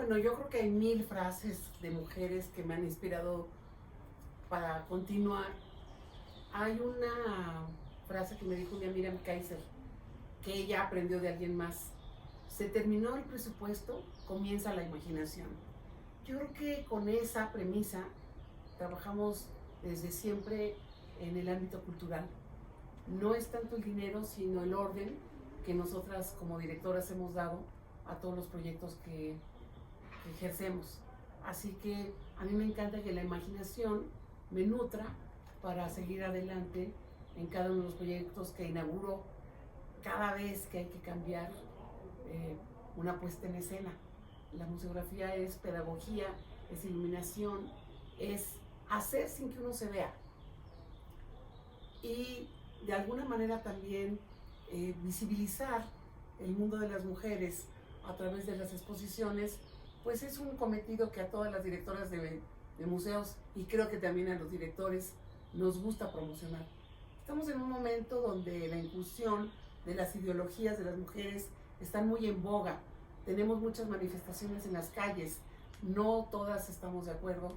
Bueno, yo creo que hay mil frases de mujeres que me han inspirado para continuar. Hay una frase que me dijo mi amiga Kaiser, que ella aprendió de alguien más. Se terminó el presupuesto, comienza la imaginación. Yo creo que con esa premisa trabajamos desde siempre en el ámbito cultural. No es tanto el dinero, sino el orden que nosotras como directoras hemos dado a todos los proyectos que ejercemos. Así que a mí me encanta que la imaginación me nutra para seguir adelante en cada uno de los proyectos que inauguro cada vez que hay que cambiar una puesta en escena. La museografía es pedagogía, es iluminación, es hacer sin que uno se vea. Y de alguna manera también visibilizar el mundo de las mujeres a través de las exposiciones, pues es un cometido que a todas las directoras de museos y creo que también a los directores nos gusta promocionar. Estamos en un momento donde la inclusión de las ideologías de las mujeres están muy en boga. Tenemos muchas manifestaciones en las calles. No todas estamos de acuerdo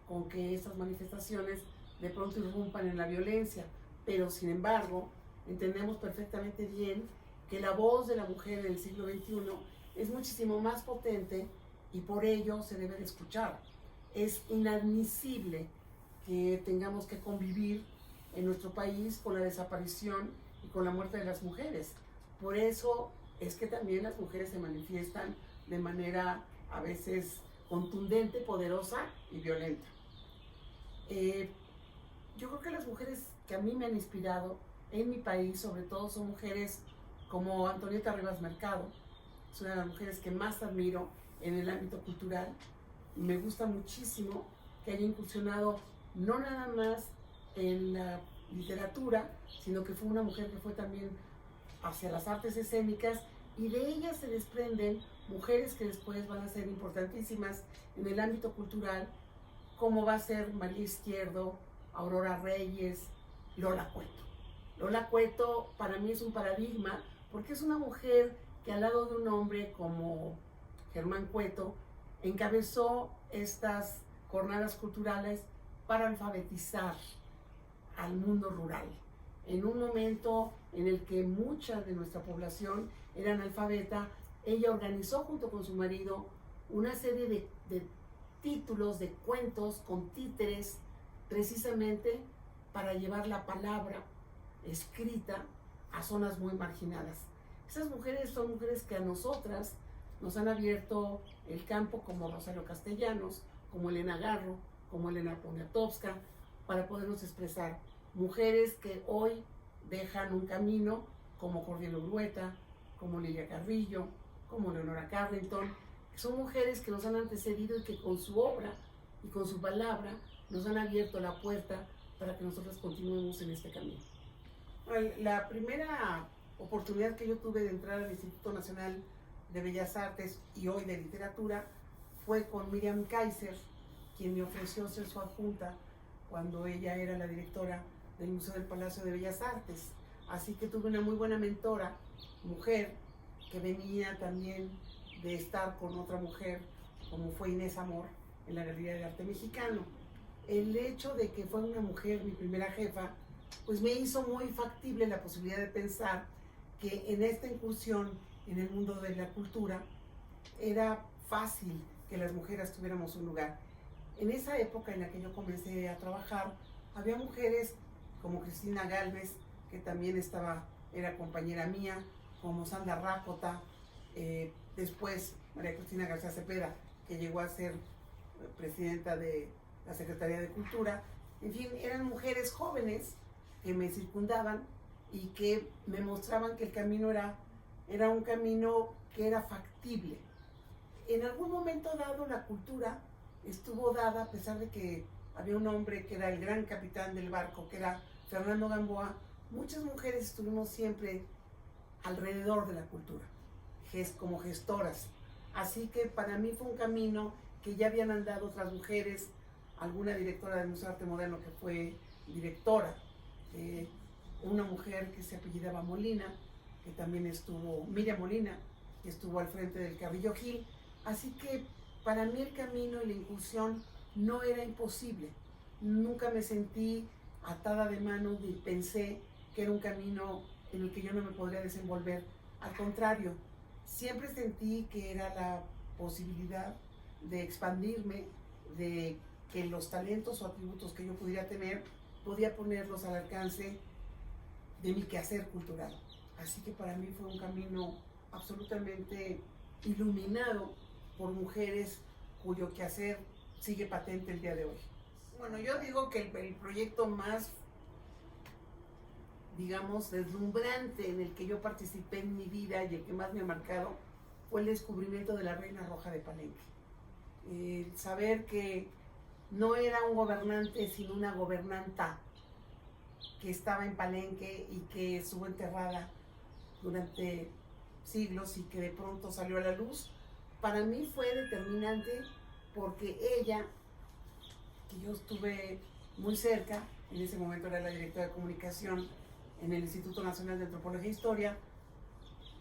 con que estas manifestaciones de pronto irrumpan en la violencia, pero sin embargo entendemos perfectamente bien que la voz de la mujer del siglo XXI es muchísimo más potente y por ello se debe de escuchar. Es inadmisible que tengamos que convivir en nuestro país con la desaparición y con la muerte de las mujeres. Por eso es que también las mujeres se manifiestan de manera a veces contundente, poderosa y violenta. Yo creo que las mujeres que a mí me han inspirado en mi país, sobre todo, son mujeres como Antonieta Rivas Mercado. Es una de las mujeres que más admiro en el ámbito cultural. Me gusta muchísimo que haya incursionado no nada más en la literatura, sino que fue una mujer que fue también hacia las artes escénicas y de ellas se desprenden mujeres que después van a ser importantísimas en el ámbito cultural, como va a ser María Izquierdo, Aurora Reyes, Lola Cueto. Lola Cueto para mí es un paradigma porque es una mujer que al lado de un hombre como Germán Cueto encabezó estas jornadas culturales para alfabetizar al mundo rural. En un momento en el que mucha de nuestra población era analfabeta, ella organizó junto con su marido una serie de títulos, de cuentos con títeres, precisamente para llevar la palabra escrita a zonas muy marginadas. Esas mujeres son mujeres que a nosotras nos han abierto el campo, como Rosario Castellanos, como Elena Garro, como Elena Poniatowska, para podernos expresar. Mujeres que hoy dejan un camino, como Cordial Urueta, como Lilia Carrillo, como Leonora Carrington, que son mujeres que nos han antecedido y que con su obra y con su palabra nos han abierto la puerta para que nosotros continuemos en este camino. La primera oportunidad que yo tuve de entrar al Instituto Nacional de Bellas Artes y hoy de Literatura fue con Miriam Kaiser, quien me ofreció ser su adjunta cuando ella era la directora del Museo del Palacio de Bellas Artes. Así que tuve una muy buena mentora, mujer, que venía también de estar con otra mujer, como fue Inés Amor, en la Galería de Arte Mexicano. El hecho de que fue una mujer, mi primera jefa, pues me hizo muy factible la posibilidad de pensar que en esta incursión en el mundo de la cultura era fácil que las mujeres tuviéramos un lugar. En esa época en la que yo comencé a trabajar, había mujeres como Cristina Gálvez, que también era compañera mía, como Sandra Rácota, después María Cristina García Cepeda, que llegó a ser presidenta de la Secretaría de Cultura. En fin, eran mujeres jóvenes que me circundaban y que me mostraban que el camino era un camino que era factible. En algún momento dado la cultura estuvo dada, a pesar de que había un hombre que era el gran capitán del barco, que era Fernando Gamboa, muchas mujeres estuvimos siempre alrededor de la cultura, como gestoras. Así que para mí fue un camino que ya habían andado otras mujeres, alguna directora del Museo de Arte Moderno que fue directora, una mujer que se apellidaba Molina, que también estuvo, Miriam Molina, que estuvo al frente del Carrillo Gil. Así que para mí el camino y la incursión no era imposible. Nunca me sentí atada de manos ni pensé que era un camino en el que yo no me podría desenvolver. Al contrario, siempre sentí que era la posibilidad de expandirme, de que los talentos o atributos que yo pudiera tener, podía ponerlos al alcance de mi quehacer cultural. Así que para mí fue un camino absolutamente iluminado por mujeres cuyo quehacer sigue patente el día de hoy. Bueno, yo digo que el proyecto más, digamos, deslumbrante en el que yo participé en mi vida y el que más me ha marcado fue el descubrimiento de la Reina Roja de Palenque. El saber que no era un gobernante, sino una gobernanta que estaba en Palenque y que estuvo enterrada durante siglos y que de pronto salió a la luz, para mí fue determinante porque ella, que yo estuve muy cerca, en ese momento era la directora de comunicación en el Instituto Nacional de Antropología e Historia,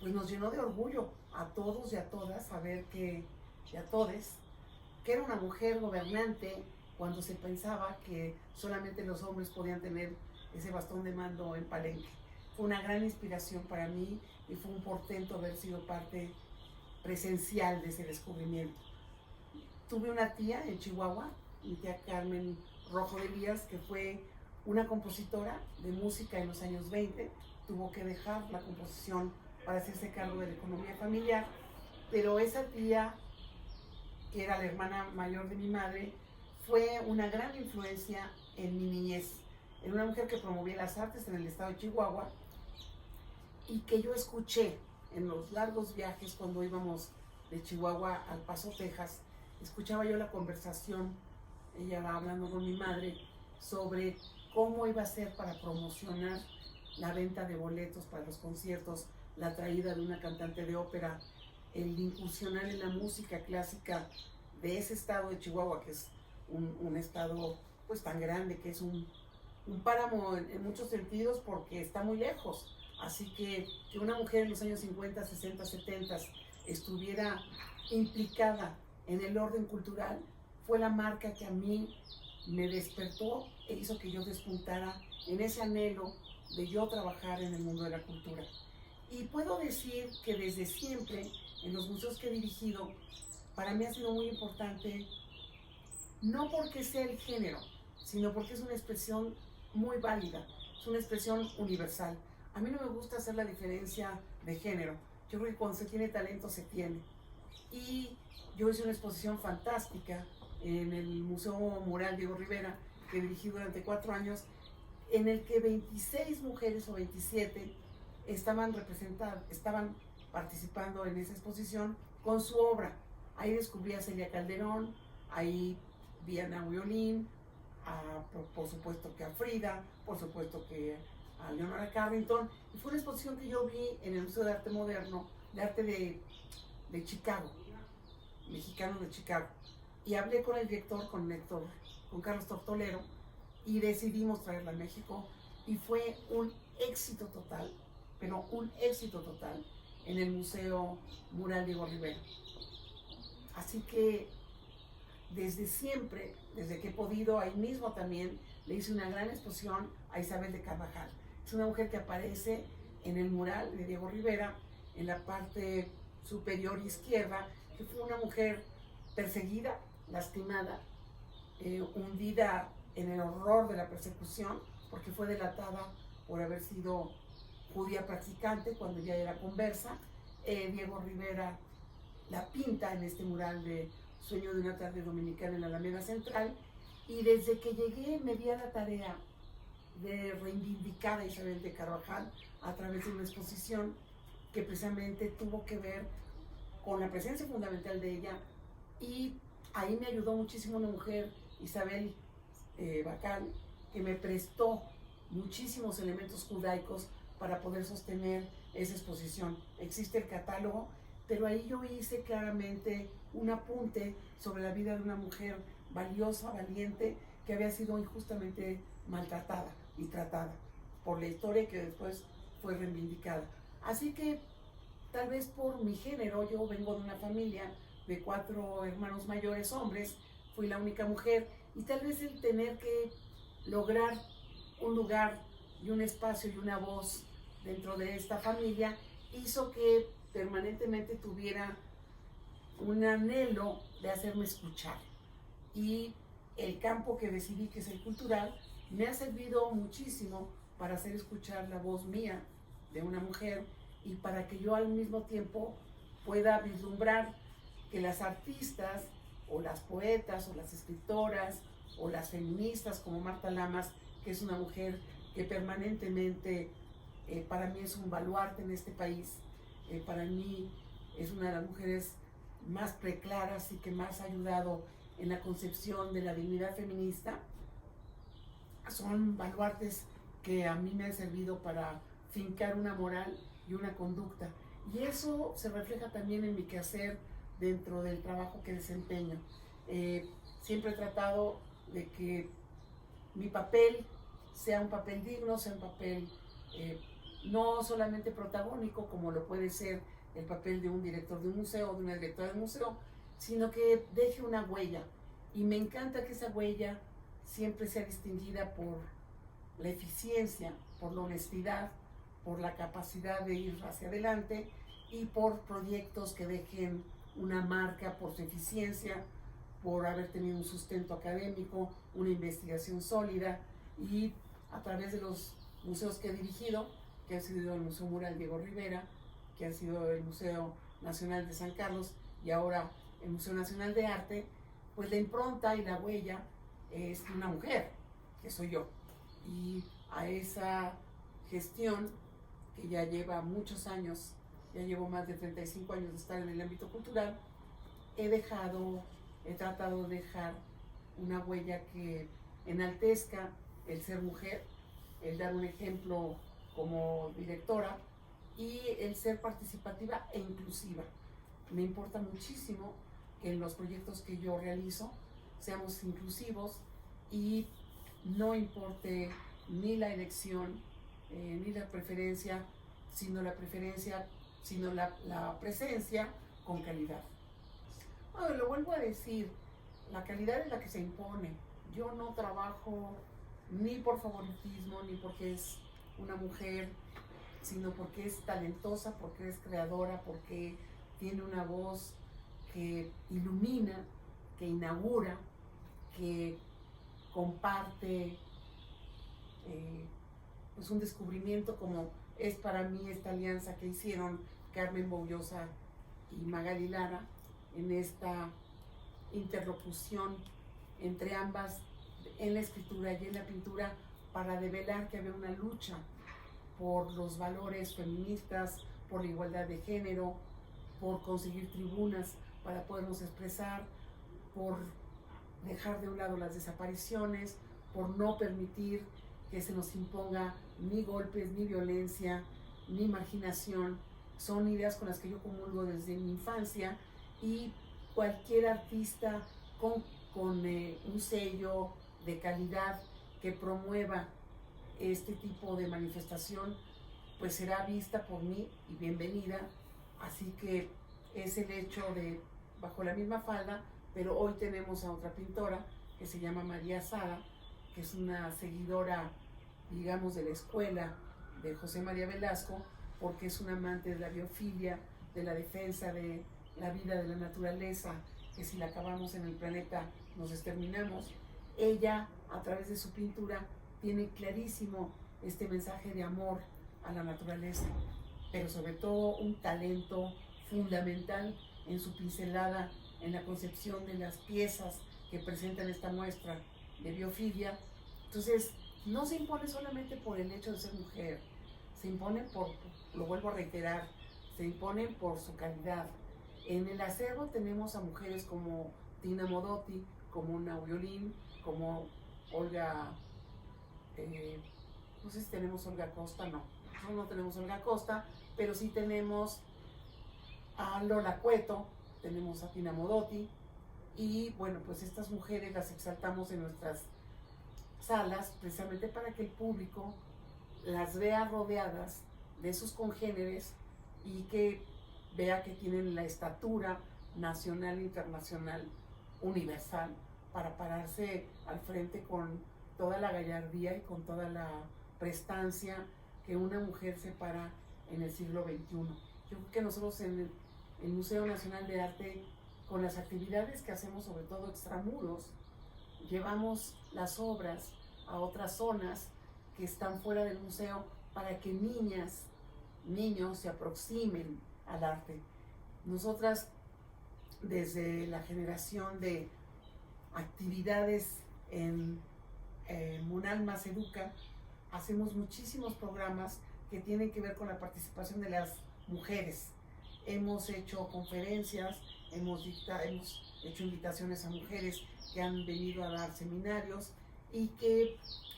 pues nos llenó de orgullo a todos y a todas saber que, y a todes, que era una mujer gobernante cuando se pensaba que solamente los hombres podían tener ese bastón de mando en Palenque. Fue una gran inspiración para mí y fue un portento haber sido parte presencial de ese descubrimiento. Tuve una tía en Chihuahua, mi tía Carmen Rojo de Díaz, que fue una compositora de música en los años 20, tuvo que dejar la composición para hacerse cargo de la economía familiar, pero esa tía, que era la hermana mayor de mi madre, fue una gran influencia en mi niñez. Era una mujer que promovía las artes en el estado de Chihuahua y que yo escuché en los largos viajes cuando íbamos de Chihuahua al Paso, Texas. Escuchaba yo la conversación, ella hablando con mi madre, sobre cómo iba a ser para promocionar la venta de boletos para los conciertos, la traída de una cantante de ópera, el incursionar en la música clásica de ese estado de Chihuahua, que es un estado pues tan grande, que es un páramo en muchos sentidos porque está muy lejos. Así que una mujer en los años 50, 60, 70 estuviera implicada en el orden cultural fue la marca que a mí me despertó e hizo que yo despuntara en ese anhelo de yo trabajar en el mundo de la cultura. Y puedo decir que desde siempre, en los museos que he dirigido, para mí ha sido muy importante, no porque sea el género, sino porque es una expresión muy válida, es una expresión universal. A mí no me gusta hacer la diferencia de género. Yo creo que cuando se tiene talento, se tiene. Y yo hice una exposición fantástica en el Museo Mural Diego Rivera, que dirigí durante 4 años, en el que 26 mujeres o 27 estaban participando en esa exposición con su obra. Ahí descubrí a Celia Calderón, ahí vi a Ana Violín, por supuesto que a Frida, por supuesto que a Leonora Carrington, y fue una exposición que yo vi en el Museo de Arte Moderno, de Arte de Chicago, mexicano de Chicago, y hablé con el director, con Carlos Tortolero, y decidimos traerla a México, y fue un éxito total, pero un éxito total, en el Museo Mural Diego Rivera. Así que desde siempre, desde que he podido, ahí mismo también le hice una gran exposición a Isabel de Carvajal. Es una mujer que aparece en el mural de Diego Rivera, en la parte superior izquierda, que fue una mujer perseguida, lastimada, hundida en el horror de la persecución, porque fue delatada por haber sido judía practicante cuando ya era conversa. Diego Rivera la pinta en este mural de Sueño de una tarde dominicana en la Alameda Central, y desde que llegué me di a la tarea de reivindicar a Isabel de Carvajal a través de una exposición que precisamente tuvo que ver con la presencia fundamental de ella, y ahí me ayudó muchísimo una mujer, Isabel Bacal, que me prestó muchísimos elementos judaicos para poder sostener esa exposición. Existe el catálogo, pero ahí yo hice claramente un apunte sobre la vida de una mujer valiosa, valiente, que había sido injustamente maltratada y tratada por la historia que después fue reivindicada. Así que tal vez por mi género, yo vengo de una familia de 4 hermanos mayores hombres, fui la única mujer, y tal vez el tener que lograr un lugar y un espacio y una voz dentro de esta familia hizo que permanentemente tuviera un anhelo de hacerme escuchar. Y el campo que decidí, que es el cultural, me ha servido muchísimo para hacer escuchar la voz mía de una mujer y para que yo al mismo tiempo pueda vislumbrar que las artistas o las poetas o las escritoras o las feministas como Marta Lamas, que es una mujer que permanentemente para mí es un baluarte en este país, para mí es una de las mujeres más preclaras y que más ha ayudado en la concepción de la dignidad feminista. Son baluartes que a mí me han servido para fincar una moral y una conducta. Y eso se refleja también en mi quehacer dentro del trabajo que desempeño. Siempre he tratado de que mi papel sea un papel digno, sea un papel no solamente protagónico, como lo puede ser el papel de un director de un museo o de una directora de un museo, sino que deje una huella. Y me encanta que esa huella siempre sea distinguida por la eficiencia, por la honestidad, por la capacidad de ir hacia adelante y por proyectos que dejen una marca por su eficiencia, por haber tenido un sustento académico, una investigación sólida, y a través de los museos que he dirigido, que ha sido el Museo Mural Diego Rivera, que ha sido el Museo Nacional de San Carlos y ahora el Museo Nacional de Arte, pues la impronta y la huella es una mujer, que soy yo. Y a esa gestión, que ya lleva muchos años, ya llevo más de 35 años de estar en el ámbito cultural, he tratado de dejar una huella que enaltezca el ser mujer, el dar un ejemplo como directora y el ser participativa e inclusiva. Me importa muchísimo que en los proyectos que yo realizo seamos inclusivos y no importe ni la elección ni la preferencia, sino la presencia con calidad. Bueno, lo vuelvo a decir, la calidad es la que se impone. Yo no trabajo ni por favoritismo, ni porque es una mujer, sino porque es talentosa, porque es creadora, porque tiene una voz que ilumina, que inaugura, que comparte pues un descubrimiento, como es para mí esta alianza que hicieron Carmen Boullosa y Magali Lara en esta interlocución entre ambas en la escritura y en la pintura, para develar que había una lucha por los valores feministas, por la igualdad de género, por conseguir tribunas para podernos expresar, por dejar de un lado las desapariciones, por no permitir que se nos imponga ni golpes, ni violencia, ni marginación. Son ideas con las que yo comulgo desde mi infancia, y cualquier artista con un sello de calidad que promueva este tipo de manifestación, pues será vista por mí y bienvenida. Así que es el hecho de, bajo la misma falda, pero hoy tenemos a otra pintora que se llama María Sara, que es una seguidora, digamos, de la escuela de José María Velasco, porque es un amante de la biofilia, de la defensa de la vida, de la naturaleza, que si la acabamos en el planeta nos exterminamos. Ella, a través de su pintura, tiene clarísimo este mensaje de amor a la naturaleza, pero sobre todo un talento fundamental en su pincelada, en la concepción de las piezas que presentan esta muestra de biofilia. Entonces, no se impone solamente por el hecho de ser mujer, se impone por, lo vuelvo a reiterar, se impone por su calidad. En el acervo tenemos a mujeres como Tina Modotti, como Una Violín, como Olga, no sé si tenemos Olga Costa, no tenemos Olga Costa, pero sí tenemos a Lola Cueto, tenemos a Tina Modotti, y bueno, pues estas mujeres las exaltamos en nuestras salas precisamente para que el público las vea rodeadas de sus congéneres y que vea que tienen la estatura nacional, internacional, universal, para pararse al frente con toda la gallardía y con toda la prestancia que una mujer se para en el siglo XXI. Yo creo que nosotros en el Museo Nacional de Arte, con las actividades que hacemos, sobre todo extramuros, llevamos las obras a otras zonas que están fuera del museo para que niñas, niños se aproximen al arte. Nosotras, desde la generación de actividades en Munal Más Educa, hacemos muchísimos programas que tienen que ver con la participación de las mujeres. Hemos hecho conferencias, hemos hecho invitaciones a mujeres que han venido a dar seminarios y que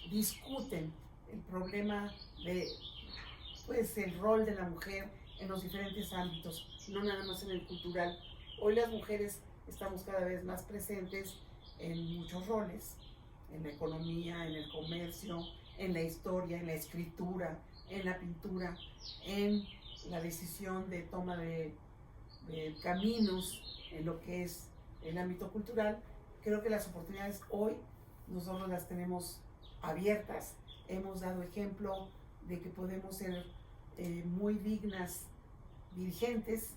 discuten el problema de, pues, el rol de la mujer en los diferentes ámbitos, no nada más en el cultural. Hoy las mujeres estamos cada vez más presentes en muchos roles, en la economía, en el comercio, en la historia, en la escritura, en la pintura, en la decisión de toma de caminos en lo que es el ámbito cultural. Creo que las oportunidades hoy nosotros las tenemos abiertas. Hemos dado ejemplo de que podemos ser muy dignas dirigentes.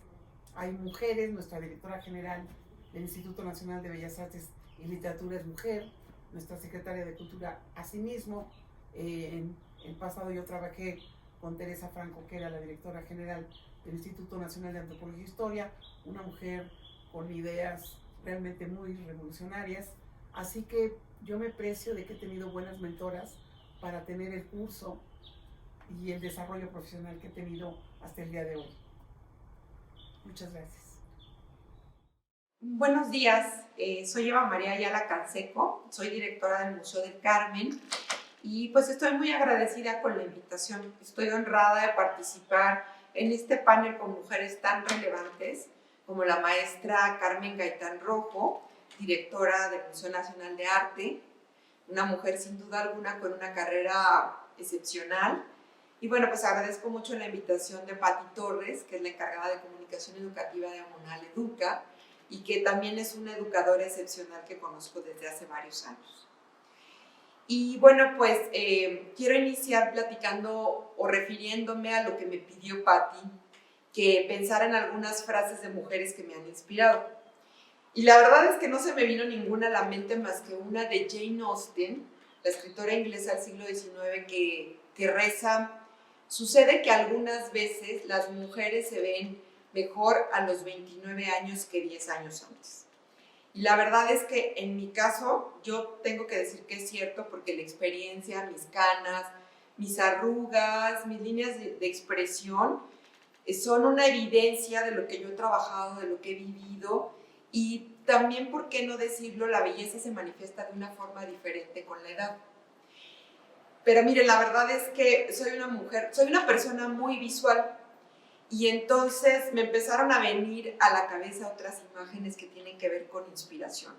Hay mujeres, nuestra directora general del Instituto Nacional de Bellas Artes y Literatura es mujer, nuestra secretaria de Cultura asimismo. En el pasado yo trabajé con Teresa Franco, que era la directora general del Instituto Nacional de Antropología e Historia, una mujer con ideas realmente muy revolucionarias. Así que yo me precio de que he tenido buenas mentoras para tener el curso y el desarrollo profesional que he tenido hasta el día de hoy. Muchas gracias. Buenos días, soy Eva María Ayala Canseco, soy directora del Museo del Carmen y pues estoy muy agradecida con la invitación. Estoy honrada de participar en este panel con mujeres tan relevantes como la maestra Carmen Gaitán Rojo, directora del Museo Nacional de Arte, una mujer sin duda alguna con una carrera excepcional. Y bueno, pues agradezco mucho la invitación de Patti Torres, que es la encargada de comunicación educativa de Munal Educa y que también es una educadora excepcional que conozco desde hace varios años. Y bueno, pues quiero iniciar platicando o refiriéndome a lo que me pidió Patti, que pensara en algunas frases de mujeres que me han inspirado. Y la verdad es que no se me vino ninguna a la mente más que una de Jane Austen, la escritora inglesa del siglo XIX, que reza: sucede que algunas veces las mujeres se ven mejor a los 29 años que 10 años antes. Y la verdad es que en mi caso yo tengo que decir que es cierto, porque la experiencia, mis canas, mis arrugas, mis líneas de expresión son una evidencia de lo que yo he trabajado, de lo que he vivido. Y también, ¿por qué no decirlo?, la belleza se manifiesta de una forma diferente con la edad. Pero miren, la verdad es que soy una persona muy visual, y entonces me empezaron a venir a la cabeza otras imágenes que tienen que ver con inspiración.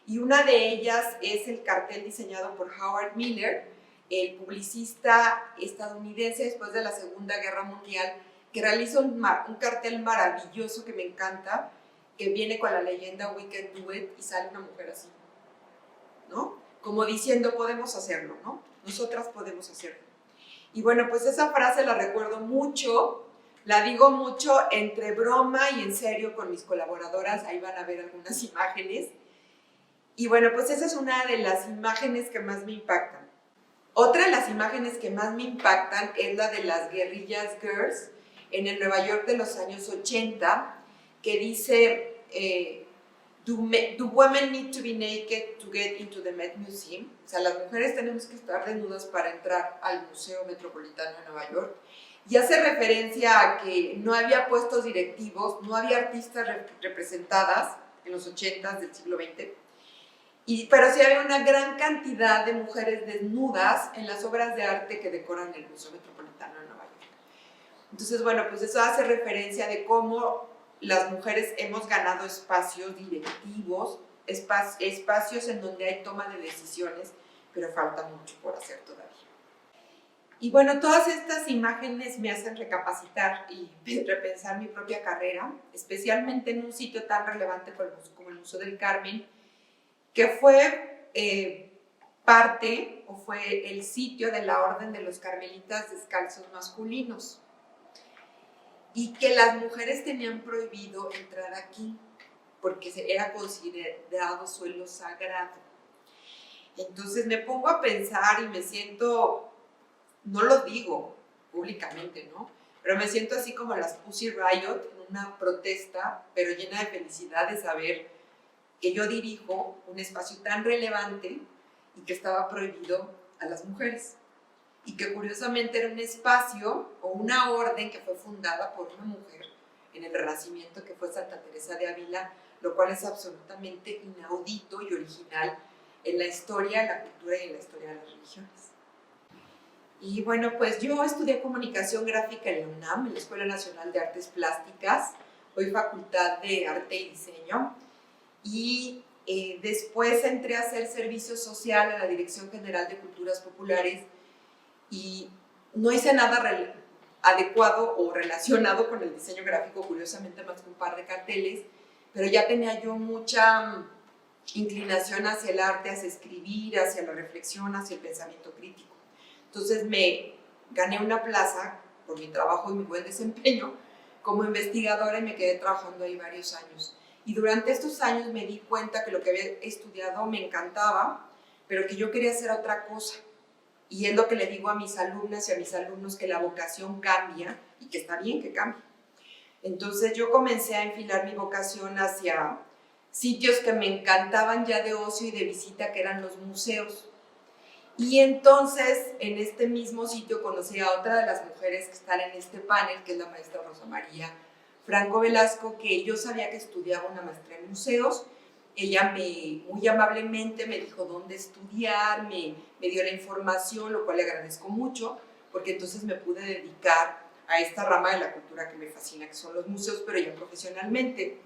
Y una de ellas es el cartel diseñado por Howard Miller, el publicista estadounidense después de la Segunda Guerra Mundial, que realiza un cartel maravilloso que me encanta, que viene con la leyenda "We can do it", y sale una mujer así, ¿no? Como diciendo, podemos hacerlo, ¿no? Nosotras podemos hacerlo. Y bueno, pues esa frase la recuerdo mucho, la digo mucho entre broma y en serio con mis colaboradoras. Ahí van a ver algunas imágenes. Y bueno, pues esa es una de las imágenes que más me impactan. Otra de las imágenes que más me impactan es la de las guerrillas girls en el Nueva York de los años 80, que dice: do women need to be naked to get into the Met Museum? O sea, las mujeres tenemos que estar desnudas para entrar al Museo Metropolitano de Nueva York. Y hace referencia a que no había puestos directivos, no había artistas representadas en los 80s del siglo XX, pero sí había una gran cantidad de mujeres desnudas en las obras de arte que decoran el Museo Metropolitano de Nueva York. Entonces, bueno, pues eso hace referencia de cómo las mujeres hemos ganado espacios directivos, espacios en donde hay toma de decisiones, pero falta mucho por hacer todavía. Y bueno, todas estas imágenes me hacen recapacitar y repensar mi propia carrera, especialmente en un sitio tan relevante como el Museo del Carmen, que fue parte o fue el sitio de la Orden de los Carmelitas Descalzos masculinos, y que las mujeres tenían prohibido entrar aquí porque era considerado suelo sagrado. Entonces me pongo a pensar y me siento, no lo digo públicamente, ¿no? Pero me siento así como las Pussy Riot en una protesta, pero llena de felicidad de saber que yo dirijo un espacio tan relevante y que estaba prohibido a las mujeres. Y que curiosamente era un espacio o una orden que fue fundada por una mujer en el Renacimiento, que fue Santa Teresa de Ávila, lo cual es absolutamente inaudito y original en la historia, en la cultura y en la historia de las religiones. Y bueno, pues yo estudié comunicación gráfica en la UNAM, en la Escuela Nacional de Artes Plásticas, hoy Facultad de Arte y Diseño, y después entré a hacer servicio social a la Dirección General de Culturas Populares y no hice nada adecuado o relacionado con el diseño gráfico, curiosamente más que un par de carteles, pero ya tenía yo mucha inclinación hacia el arte, hacia escribir, hacia la reflexión, hacia el pensamiento crítico. Entonces me gané una plaza por mi trabajo y mi buen desempeño como investigadora y me quedé trabajando ahí varios años. Y durante estos años me di cuenta que lo que había estudiado me encantaba, pero que yo quería hacer otra cosa. Y es lo que le digo a mis alumnas y a mis alumnos, que la vocación cambia y que está bien que cambie. Entonces yo comencé a enfilar mi vocación hacia sitios que me encantaban ya de ocio y de visita, que eran los museos. Y entonces en este mismo sitio conocí a otra de las mujeres que están en este panel, que es la maestra Rosa María Franco Velasco, que yo sabía que estudiaba una maestría en museos. Ella muy amablemente me dijo dónde estudiar, me dio la información, lo cual le agradezco mucho, porque entonces me pude dedicar a esta rama de la cultura que me fascina, que son los museos, pero ya profesionalmente.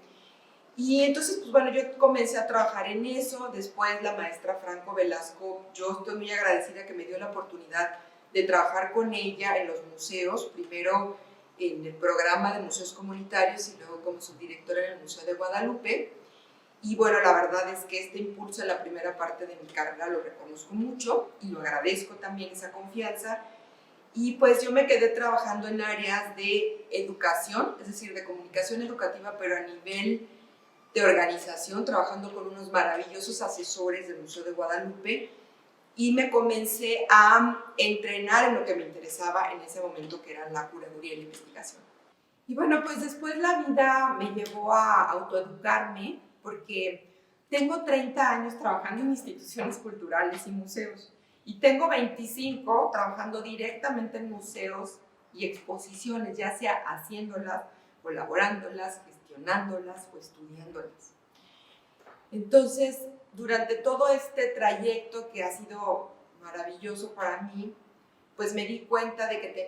Y entonces, pues bueno, yo comencé a trabajar en eso. Después la maestra Franco Velasco, yo estoy muy agradecida que me dio la oportunidad de trabajar con ella en los museos, primero en el programa de museos comunitarios y luego como subdirectora en el Museo de Guadalupe. Y bueno, la verdad es que este impulso en la primera parte de mi carrera lo reconozco mucho y lo agradezco también, esa confianza. Y pues yo me quedé trabajando en áreas de educación, es decir, de comunicación educativa, pero a nivel de organización, trabajando con unos maravillosos asesores del Museo de Guadalupe, y me comencé a entrenar en lo que me interesaba en ese momento, que era la curaduría y la investigación. Y bueno, pues después la vida me llevó a autoeducarme, porque tengo 30 años trabajando en instituciones culturales y museos, y tengo 25 trabajando directamente en museos y exposiciones, ya sea haciéndolas, colaborándolas, gestionándolas o estudiándolas. Entonces, durante todo este trayecto que ha sido maravilloso para mí, pues me di cuenta de que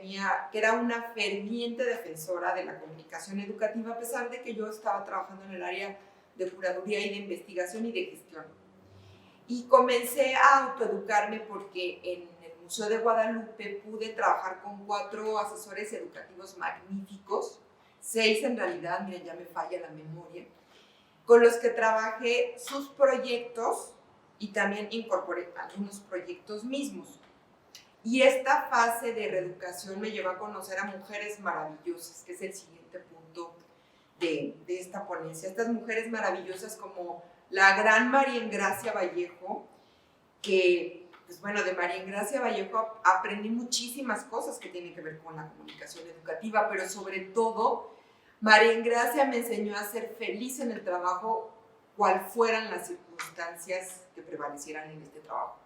era una ferviente defensora de la comunicación educativa, a pesar de que yo estaba trabajando en el área de curaduría y de investigación y de gestión. Y comencé a autoeducarme porque en el Museo de Guadalupe pude trabajar con 4 asesores educativos magníficos, 6 en realidad, miren, ya me falla la memoria, con los que trabajé sus proyectos y también incorporé algunos proyectos mismos. Y esta fase de reeducación me llevó a conocer a mujeres maravillosas, que es el siguiente punto de esta ponencia. Estas mujeres maravillosas como la gran María Engracia Vallejo, que, pues bueno, de María Engracia Vallejo aprendí muchísimas cosas que tienen que ver con la comunicación educativa, pero sobre todo, María Engracia me enseñó a ser feliz en el trabajo, cual fueran las circunstancias que prevalecieran en este trabajo.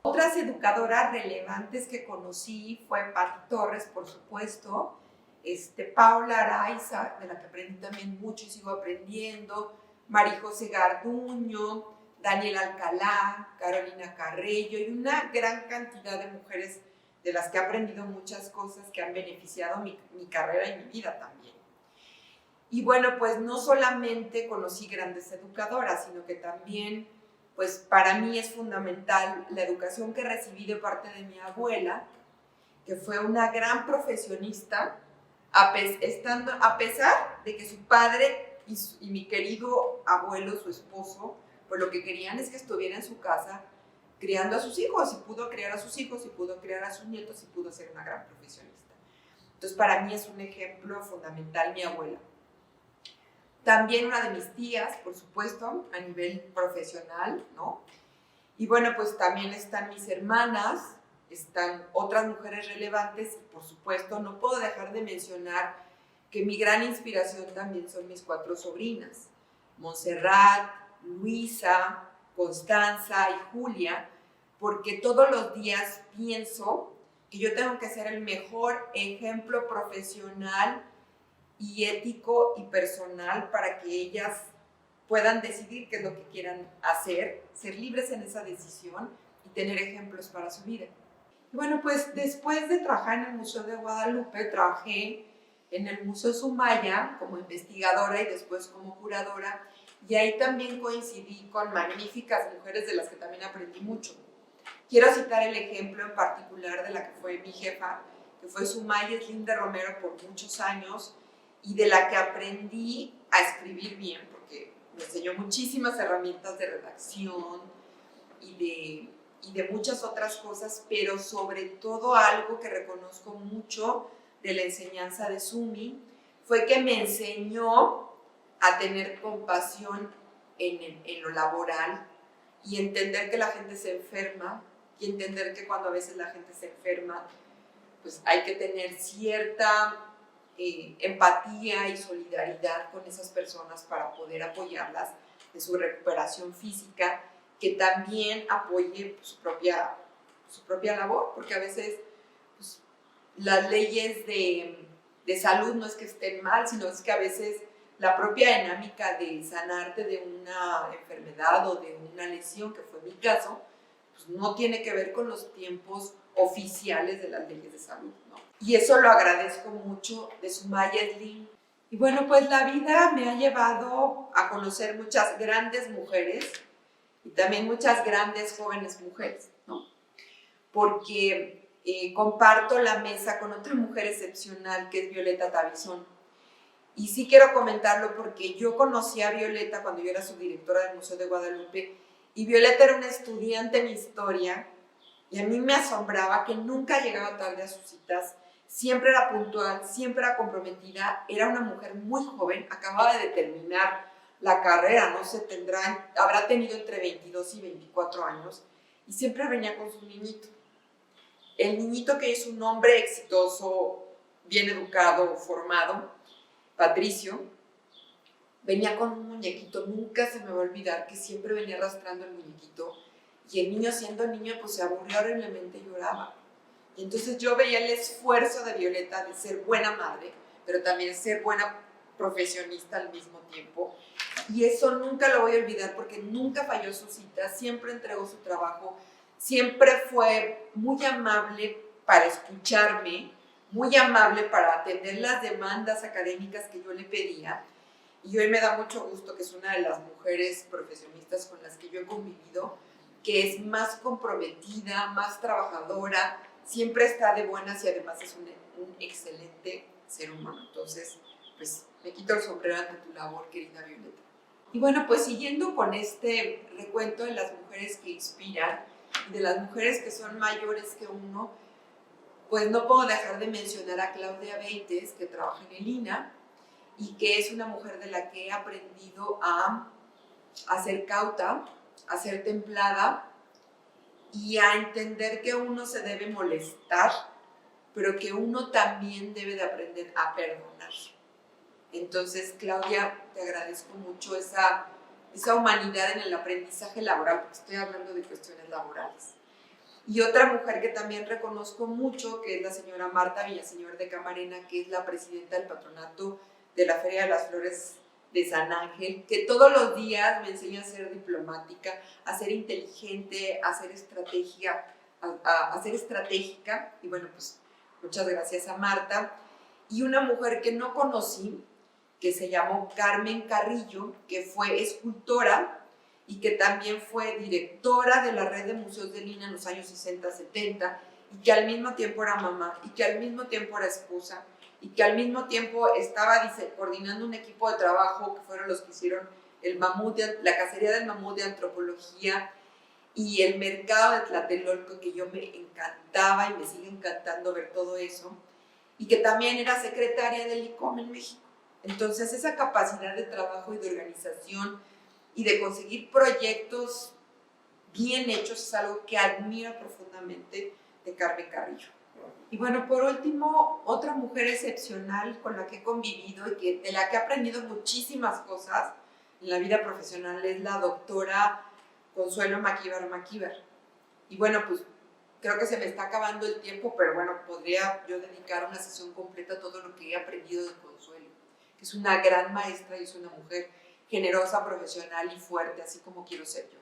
Otras educadoras relevantes que conocí fue Pati Torres, por supuesto, Paula Araiza, de la que aprendí también mucho y sigo aprendiendo, María José Garduño, Daniel Alcalá, Carolina Carrello y una gran cantidad de mujeres de las que he aprendido muchas cosas que han beneficiado mi carrera y mi vida también. Y bueno, pues no solamente conocí grandes educadoras, sino que también, pues para mí es fundamental la educación que recibí de parte de mi abuela, que fue una gran profesionista, a pesar de que su padre y mi querido abuelo, su esposo, pues lo que querían es que estuviera en su casa criando a sus hijos, y pudo criar a sus hijos, y pudo criar a sus nietos, y pudo ser una gran profesionista. Entonces, para mí es un ejemplo fundamental mi abuela. También una de mis tías, por supuesto, a nivel profesional, ¿no? Y bueno, pues también están mis hermanas, están otras mujeres relevantes, y por supuesto no puedo dejar de mencionar que mi gran inspiración también son mis 4 sobrinas, Montserrat, Luisa, Constanza y Julia, porque todos los días pienso que yo tengo que ser el mejor ejemplo profesional y ético y personal para que ellas puedan decidir qué es lo que quieran hacer, ser libres en esa decisión y tener ejemplos para su vida. Y bueno, pues después de trabajar en el Museo de Guadalupe, trabajé en el Museo Sumaya como investigadora y después como curadora, y ahí también coincidí con magníficas mujeres de las que también aprendí mucho. Quiero citar el ejemplo en particular de la que fue mi jefa, que fue Sumaya Linda Romero por muchos años, y de la que aprendí a escribir bien, porque me enseñó muchísimas herramientas de redacción y de muchas otras cosas, pero sobre todo algo que reconozco mucho de la enseñanza de Sumi fue que me enseñó a tener compasión en lo laboral y entender que la gente se enferma, y entender que cuando a veces la gente se enferma, pues hay que tener cierta empatía y solidaridad con esas personas para poder apoyarlas en su recuperación física, que también apoye su propia labor, porque a veces pues, las leyes de salud no es que estén mal, sino es que a veces la propia dinámica de sanarte de una enfermedad o de una lesión, que fue mi caso, pues no tiene que ver con los tiempos oficiales de las leyes de salud, ¿no? Y eso lo agradezco mucho de Sumaya Slim. Y bueno, pues la vida me ha llevado a conocer muchas grandes mujeres y también muchas grandes jóvenes mujeres, ¿no? Porque comparto la mesa con otra mujer excepcional que es Violeta Tabizón. Y sí quiero comentarlo porque yo conocí a Violeta cuando yo era subdirectora del Museo de Guadalupe, y Violeta era una estudiante en historia, y a mí me asombraba que nunca llegaba tarde a sus citas, siempre era puntual, siempre era comprometida, era una mujer muy joven, acababa de terminar la carrera, no sé, habrá tenido entre 22 y 24 años, y siempre venía con su niñito. El niñito, que es un hombre exitoso, bien educado, formado, Patricio, venía con un muñequito, nunca se me va a olvidar que siempre venía arrastrando el muñequito, y el niño, siendo niño, pues se aburrió horriblemente y lloraba. Y entonces yo veía el esfuerzo de Violeta de ser buena madre, pero también ser buena profesionista al mismo tiempo, y eso nunca lo voy a olvidar porque nunca falló su cita, siempre entregó su trabajo, siempre fue muy amable para escucharme, muy amable para atender las demandas académicas que yo le pedía. Y hoy me da mucho gusto que es una de las mujeres profesionistas con las que yo he convivido, que es más comprometida, más trabajadora, siempre está de buenas y además es un excelente ser humano. Entonces, pues me quito el sombrero ante tu labor, querida Violeta. Y bueno, pues siguiendo con este recuento de las mujeres que inspiran, de las mujeres que son mayores que uno, pues no puedo dejar de mencionar a Claudia Beites, que trabaja en el INA y que es una mujer de la que he aprendido a ser cauta, a ser templada y a entender que uno se debe molestar, pero que uno también debe de aprender a perdonar. Entonces, Claudia, te agradezco mucho esa humanidad en el aprendizaje laboral, porque estoy hablando de cuestiones laborales. Y otra mujer que también reconozco mucho, que es la señora Marta Villaseñor de Camarena, que es la presidenta del patronato de la Feria de las Flores de San Ángel, que todos los días me enseña a ser diplomática, a ser inteligente, a ser estratégica, y bueno, pues muchas gracias a Marta. Y una mujer que no conocí, que se llamó Carmen Carrillo, que fue escultora y que también fue directora de la red de museos del INA en los años 60-70, y que al mismo tiempo era mamá, y que al mismo tiempo era esposa, y que al mismo tiempo estaba coordinando un equipo de trabajo que fueron los que hicieron el mamut, la cacería del mamut de antropología y el mercado de Tlatelolco, que yo me encantaba y me sigue encantando ver todo eso, y que también era secretaria del ICOM en México. Entonces esa capacidad de trabajo y de organización y de conseguir proyectos bien hechos es algo que admiro profundamente de Carmen Carrillo. Y bueno, por último, otra mujer excepcional con la que he convivido y de la que he aprendido muchísimas cosas en la vida profesional es la doctora Consuelo Maquíbar. Y bueno, pues creo que se me está acabando el tiempo, pero bueno, podría yo dedicar una sesión completa a todo lo que he aprendido de Consuelo, que es una gran maestra y es una mujer generosa, profesional y fuerte, así como quiero ser yo.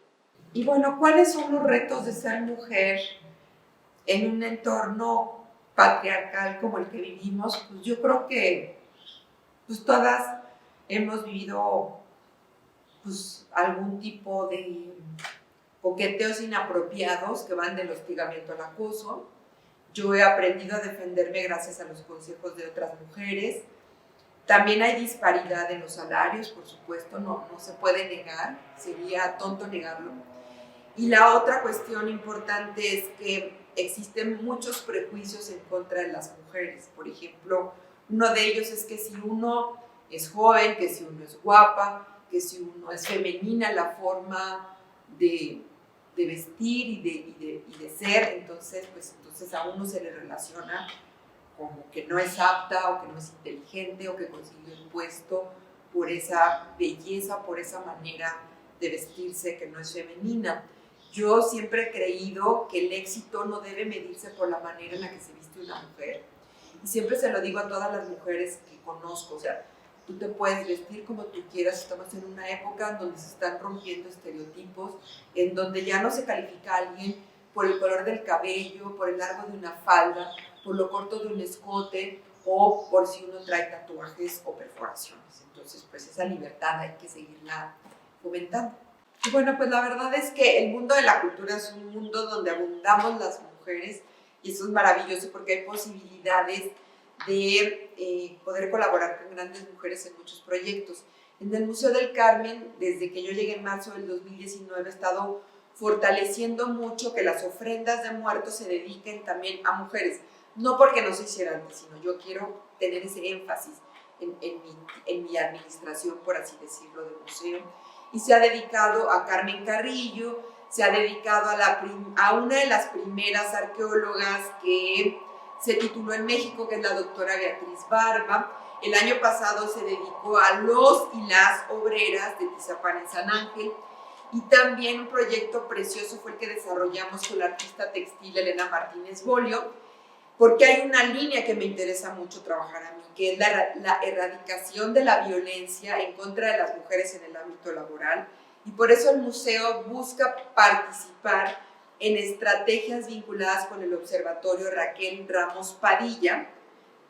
Y bueno, ¿cuáles son los retos de ser mujer en un entorno patriarcal como el que vivimos? Pues yo creo que pues todas hemos vivido pues algún tipo de coqueteos inapropiados que van del hostigamiento al acoso. Yo he aprendido a defenderme gracias a los consejos de otras mujeres. También hay disparidad en los salarios, por supuesto, no se puede negar, sería tonto negarlo. Y la otra cuestión importante es que existen muchos prejuicios en contra de las mujeres. Por ejemplo, uno de ellos es que si uno es joven, que si uno es guapa, que si uno es femenina, la forma de vestir y de ser, entonces a uno se le relaciona como que no es apta o que no es inteligente o que consiguió el puesto por esa belleza, por esa manera de vestirse que no es femenina. Yo siempre he creído que el éxito no debe medirse por la manera en la que se viste una mujer. Y siempre se lo digo a todas las mujeres que conozco, o sea, tú te puedes vestir como tú quieras, estamos en una época en donde se están rompiendo estereotipos, en donde ya no se califica a alguien por el color del cabello, por el largo de una falda, por lo corto de un escote o por si uno trae tatuajes o perforaciones. Entonces, pues esa libertad hay que seguirla fomentando. Y bueno, pues la verdad es que el mundo de la cultura es un mundo donde abundamos las mujeres y eso es maravilloso porque hay posibilidades de poder colaborar con grandes mujeres en muchos proyectos. En el Museo del Carmen, desde que yo llegué en marzo del 2019, he estado fortaleciendo mucho que las ofrendas de muertos se dediquen también a mujeres. No porque no se hiciera antes, sino yo quiero tener ese énfasis en mi administración, por así decirlo, del museo. Y se ha dedicado a Carmen Carrillo, se ha dedicado a una de las primeras arqueólogas que se tituló en México, que es la doctora Beatriz Barba. El año pasado se dedicó a los y las obreras de Tizapán en San Ángel. Y también un proyecto precioso fue el que desarrollamos con la artista textil Elena Martínez Bolio, porque hay una línea que me interesa mucho trabajar a mí, que es la erradicación de la violencia en contra de las mujeres en el ámbito laboral. Y por eso el museo busca participar en estrategias vinculadas con el Observatorio Raquel Ramos Padilla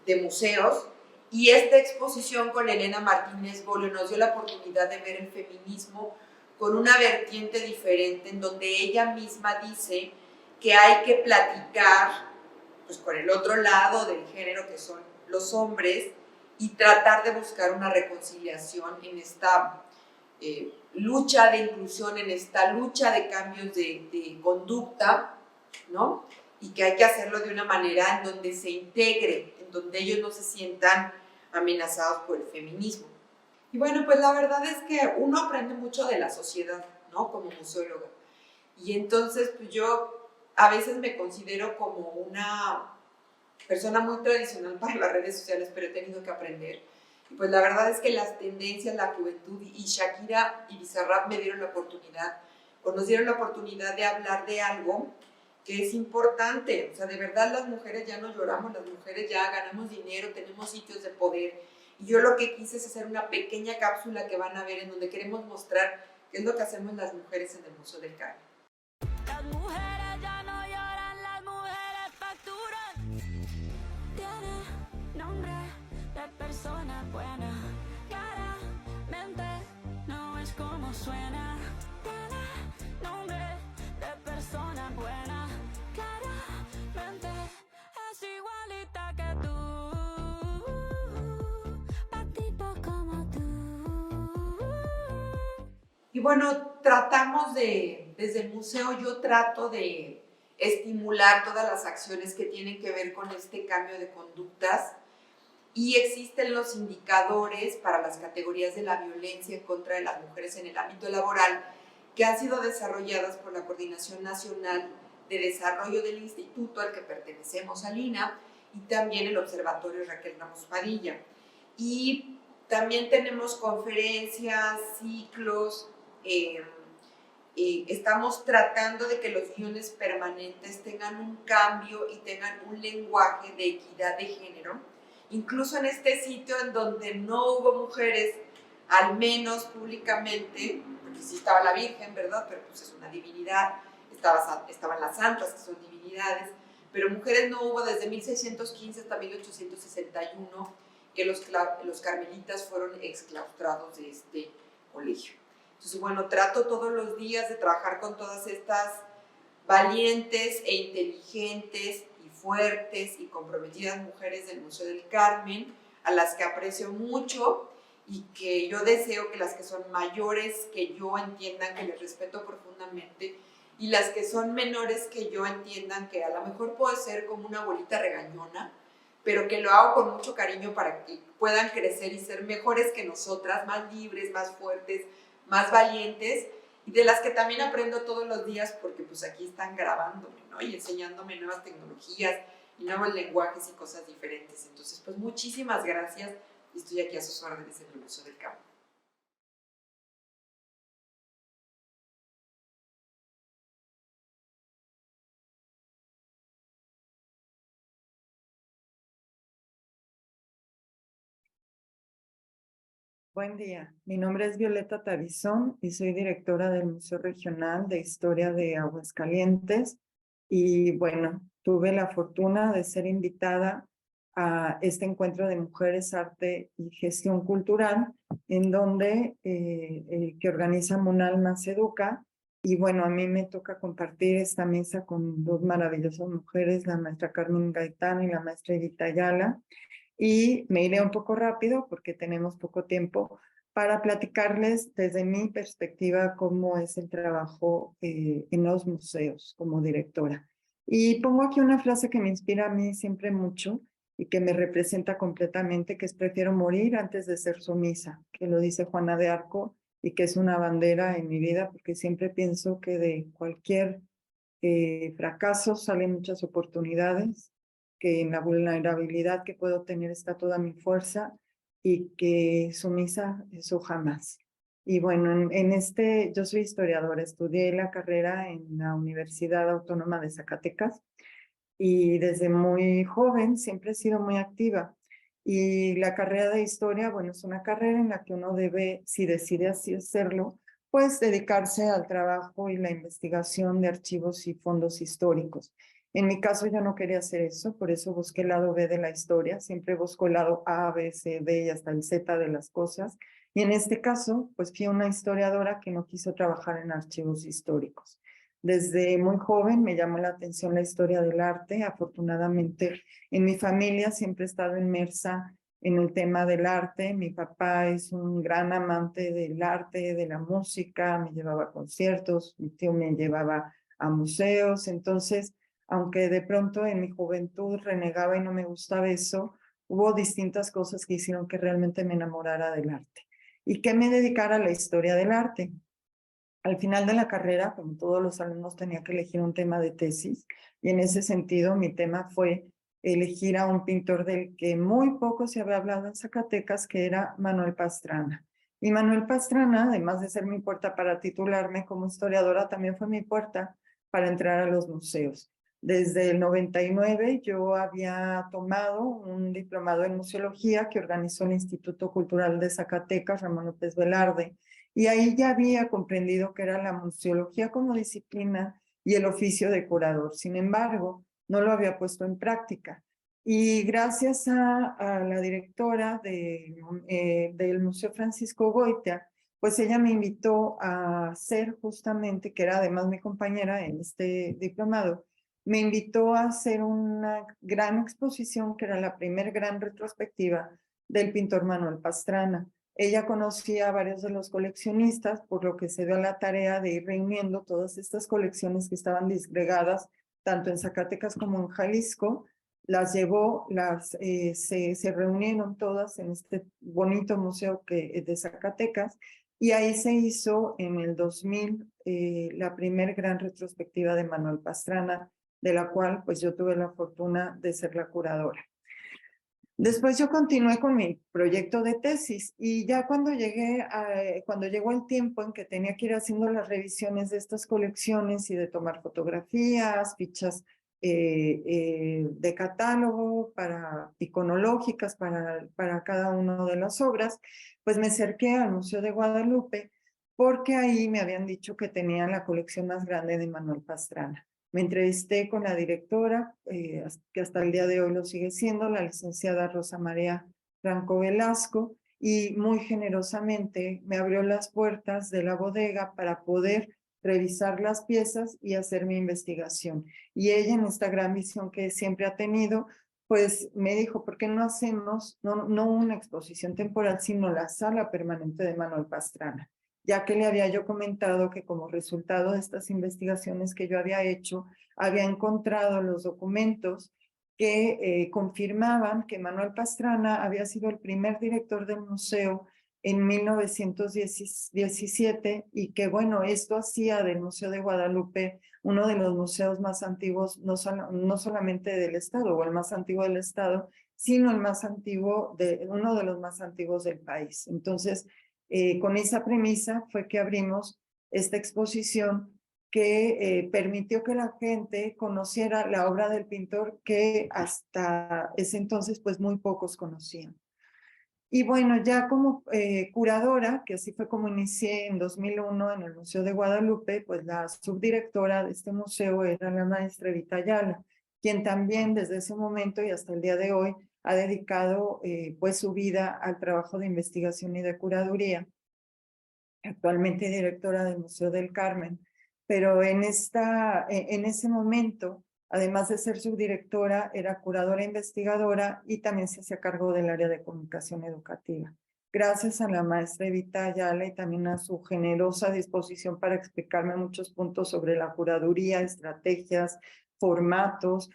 de museos. Y esta exposición con Elena Martínez Bolio nos dio la oportunidad de ver el feminismo con una vertiente diferente, en donde ella misma dice que hay que platicar pues, con el otro lado del género, que son los hombres, y tratar de buscar una reconciliación en esta lucha de inclusión, en esta lucha de cambios de conducta, ¿no? Y que hay que hacerlo de una manera en donde se integre, en donde ellos no se sientan amenazados por el feminismo. Y bueno, pues la verdad es que uno aprende mucho de la sociedad, ¿no? Como museóloga. Y entonces, pues yo a veces me considero como una persona muy tradicional para las redes sociales, pero he tenido que aprender. Y pues la verdad es que las tendencias, la juventud y Shakira y Bizarrap me dieron la oportunidad, o nos dieron la oportunidad de hablar de algo que es importante. O sea, de verdad las mujeres ya no lloramos, las mujeres ya ganamos dinero, tenemos sitios de poder. Y yo lo que quise es hacer una pequeña cápsula que van a ver en donde queremos mostrar qué es lo que hacemos las mujeres en el Museo del Carmen. Las mujeres ya no lloran, las mujeres facturan. Tiene nombre de persona buena, claramente no es como suena. Tiene nombre de persona buena, claramente bueno, tratamos desde el museo yo trato de estimular todas las acciones que tienen que ver con este cambio de conductas y existen los indicadores para las categorías de la violencia en contra de las mujeres en el ámbito laboral que han sido desarrolladas por la Coordinación Nacional de Desarrollo del Instituto al que pertenecemos al INA y también el Observatorio Raquel Ramos Padilla. Y también tenemos conferencias, ciclos, estamos tratando de que los guiones permanentes tengan un cambio y tengan un lenguaje de equidad de género. Incluso en este sitio en donde no hubo mujeres, al menos públicamente, porque sí estaba la Virgen, ¿verdad? Pero pues es una divinidad, estaban las santas, que son divinidades, pero mujeres no hubo desde 1615 hasta 1861, que los carmelitas fueron exclaustrados de este colegio. Entonces, bueno, trato todos los días de trabajar con todas estas valientes e inteligentes y fuertes y comprometidas mujeres del Museo del Carmen, a las que aprecio mucho y que yo deseo que las que son mayores que yo entiendan que les respeto profundamente y las que son menores que yo entiendan que a lo mejor puedo ser como una abuelita regañona, pero que lo hago con mucho cariño para que puedan crecer y ser mejores que nosotras, más libres, más fuertes, más valientes, y de las que también aprendo todos los días porque pues aquí están grabándome, ¿no? Y enseñándome nuevas tecnologías y nuevos lenguajes y cosas diferentes. Entonces, pues muchísimas gracias y estoy aquí a sus órdenes en el Museo del Campo. Buen día, mi nombre es Violeta Tarizón y soy directora del Museo Regional de Historia de Aguascalientes y bueno, tuve la fortuna de ser invitada a este encuentro de mujeres, arte y gestión cultural en donde que organiza Munal Más Educa y bueno, a mí me toca compartir esta mesa con dos maravillosas mujeres, la maestra Carmen Gaitán y la maestra Edith Ayala. Y me iré un poco rápido porque tenemos poco tiempo para platicarles desde mi perspectiva cómo es el trabajo en los museos como directora. Y pongo aquí una frase que me inspira a mí siempre mucho y que me representa completamente, que es prefiero morir antes de ser sumisa, que lo dice Juana de Arco y que es una bandera en mi vida porque siempre pienso que de cualquier fracaso salen muchas oportunidades, que en la vulnerabilidad que puedo tener está toda mi fuerza y que sumisa, eso jamás. Y bueno, yo soy historiadora, estudié la carrera en la Universidad Autónoma de Zacatecas y desde muy joven siempre he sido muy activa. Y la carrera de historia, bueno, es una carrera en la que uno debe, si decide así hacerlo, pues dedicarse al trabajo y la investigación de archivos y fondos históricos. En mi caso yo no quería hacer eso, por eso busqué el lado B de la historia, siempre busco el lado A, B, C, D y hasta el Z de las cosas. Y en este caso, pues fui una historiadora que no quiso trabajar en archivos históricos. Desde muy joven me llamó la atención la historia del arte. Afortunadamente, en mi familia siempre he estado inmersa en el tema del arte. Mi papá es un gran amante del arte, de la música, me llevaba a conciertos, mi tío me llevaba a museos. Entonces, aunque de pronto en mi juventud renegaba y no me gustaba eso, hubo distintas cosas que hicieron que realmente me enamorara del arte y que me dedicara a la historia del arte. Al final de la carrera, como todos los alumnos, tenía que elegir un tema de tesis y en ese sentido mi tema fue elegir a un pintor del que muy poco se había hablado en Zacatecas, que era Manuel Pastrana. Y Manuel Pastrana, además de ser mi puerta para titularme como historiadora, también fue mi puerta para entrar a los museos. Desde el 99 yo había tomado un diplomado en museología que organizó el Instituto Cultural de Zacatecas, Ramón López Velarde, y ahí ya había comprendido que era la museología como disciplina y el oficio de curador. Sin embargo, no lo había puesto en práctica. Y gracias a la directora del Museo Francisco Goitia, pues ella me invitó a hacer justamente, que era además mi compañera en este diplomado, me invitó a hacer una gran exposición que era la primer gran retrospectiva del pintor Manuel Pastrana. Ella conocía a varios de los coleccionistas, por lo que se dio a la tarea de ir reuniendo todas estas colecciones que estaban disgregadas tanto en Zacatecas como en Jalisco. Las llevó, se reunieron todas en este bonito museo de Zacatecas, y ahí se hizo en el 2000 la primer gran retrospectiva de Manuel Pastrana, de la cual pues yo tuve la fortuna de ser la curadora. Después yo continué con mi proyecto de tesis, y ya cuando llegó el tiempo en que tenía que ir haciendo las revisiones de estas colecciones y de tomar fotografías, fichas de catálogo iconológicas para cada una de las obras, pues me acerqué al Museo de Guadalupe, porque ahí me habían dicho que tenían la colección más grande de Manuel Pastrana. Me entrevisté con la directora, que hasta el día de hoy lo sigue siendo, la licenciada Rosa María Franco Velasco, y muy generosamente me abrió las puertas de la bodega para poder revisar las piezas y hacer mi investigación. Y ella, en esta gran visión que siempre ha tenido, pues me dijo, ¿por qué no hacemos no una exposición temporal, sino la sala permanente de Manuel Pastrana? Ya que le había yo comentado que como resultado de estas investigaciones que yo había hecho, había encontrado los documentos que confirmaban que Manuel Pastrana había sido el primer director del museo en 1917, y que bueno, esto hacía del Museo de Guadalupe uno de los museos más antiguos, no solamente del estado o el más antiguo del estado, sino uno de los más antiguos del país. Entonces, con esa premisa fue que abrimos esta exposición que permitió que la gente conociera la obra del pintor, que hasta ese entonces pues muy pocos conocían. Y bueno, ya como curadora, que así fue como inicié en 2001 en el Museo de Guadalupe, pues la subdirectora de este museo era la maestra Evita Ayala, quien también desde ese momento y hasta el día de hoy ha dedicado pues su vida al trabajo de investigación y de curaduría, actualmente directora del Museo del Carmen. Pero en ese momento, además de ser subdirectora, era curadora e investigadora, y también se hacía cargo del área de comunicación educativa. Gracias a la maestra Evita Ayala y también a su generosa disposición para explicarme muchos puntos sobre la curaduría, estrategias, formatos,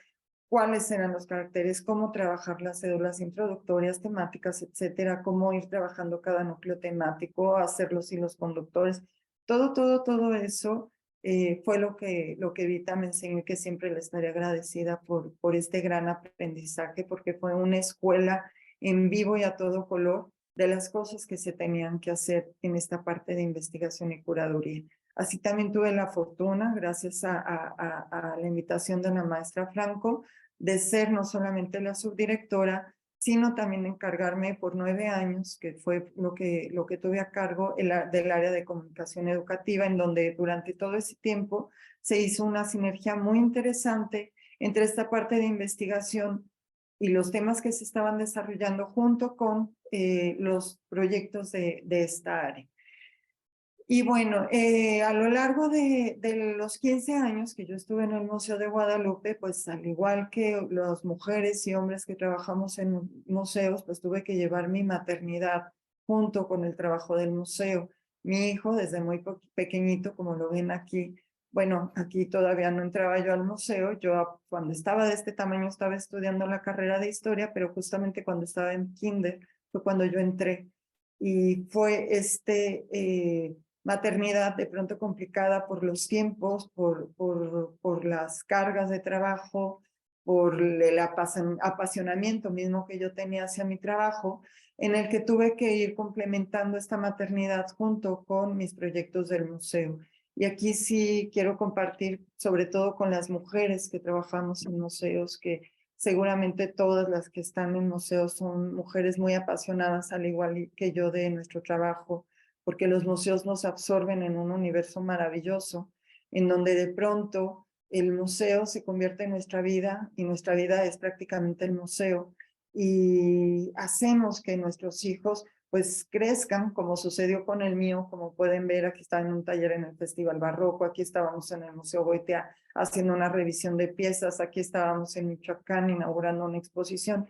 cuáles eran los caracteres, cómo trabajar las cédulas introductorias, temáticas, etcétera, cómo ir trabajando cada núcleo temático, hacer los hilos conductores, todo eso fue lo que Evita me enseñó, y que siempre le estaré agradecida por este gran aprendizaje, porque fue una escuela en vivo y a todo color de las cosas que se tenían que hacer en esta parte de investigación y curaduría. Así también tuve la fortuna, gracias a la invitación de la maestra Franco, de ser no solamente la subdirectora, sino también encargarme por 9 años, que fue lo que tuve a cargo del área de comunicación educativa, en donde durante todo ese tiempo se hizo una sinergia muy interesante entre esta parte de investigación y los temas que se estaban desarrollando junto con los proyectos de esta área. Y bueno, a lo largo de los 15 años que yo estuve en el Museo de Guadalupe, pues al igual que las mujeres y hombres que trabajamos en museos, pues tuve que llevar mi maternidad junto con el trabajo del museo. Mi hijo, desde muy pequeñito, como lo ven aquí, bueno, aquí todavía no entraba yo al museo. Yo cuando estaba de este tamaño estaba estudiando la carrera de historia, pero justamente cuando estaba en kinder fue cuando yo entré. Y fue maternidad de pronto complicada por los tiempos, por las cargas de trabajo, por el apasionamiento mismo que yo tenía hacia mi trabajo, en el que tuve que ir complementando esta maternidad junto con mis proyectos del museo. Y aquí sí quiero compartir, sobre todo con las mujeres que trabajamos en museos, que seguramente todas las que están en museos son mujeres muy apasionadas, al igual que yo, de nuestro trabajo, porque los museos nos absorben en un universo maravilloso, en donde de pronto el museo se convierte en nuestra vida, y nuestra vida es prácticamente el museo, y hacemos que nuestros hijos pues crezcan, como sucedió con el mío. Como pueden ver, aquí estaba en un taller en el Festival Barroco, aquí estábamos en el Museo Goitia haciendo una revisión de piezas, aquí estábamos en Michoacán inaugurando una exposición.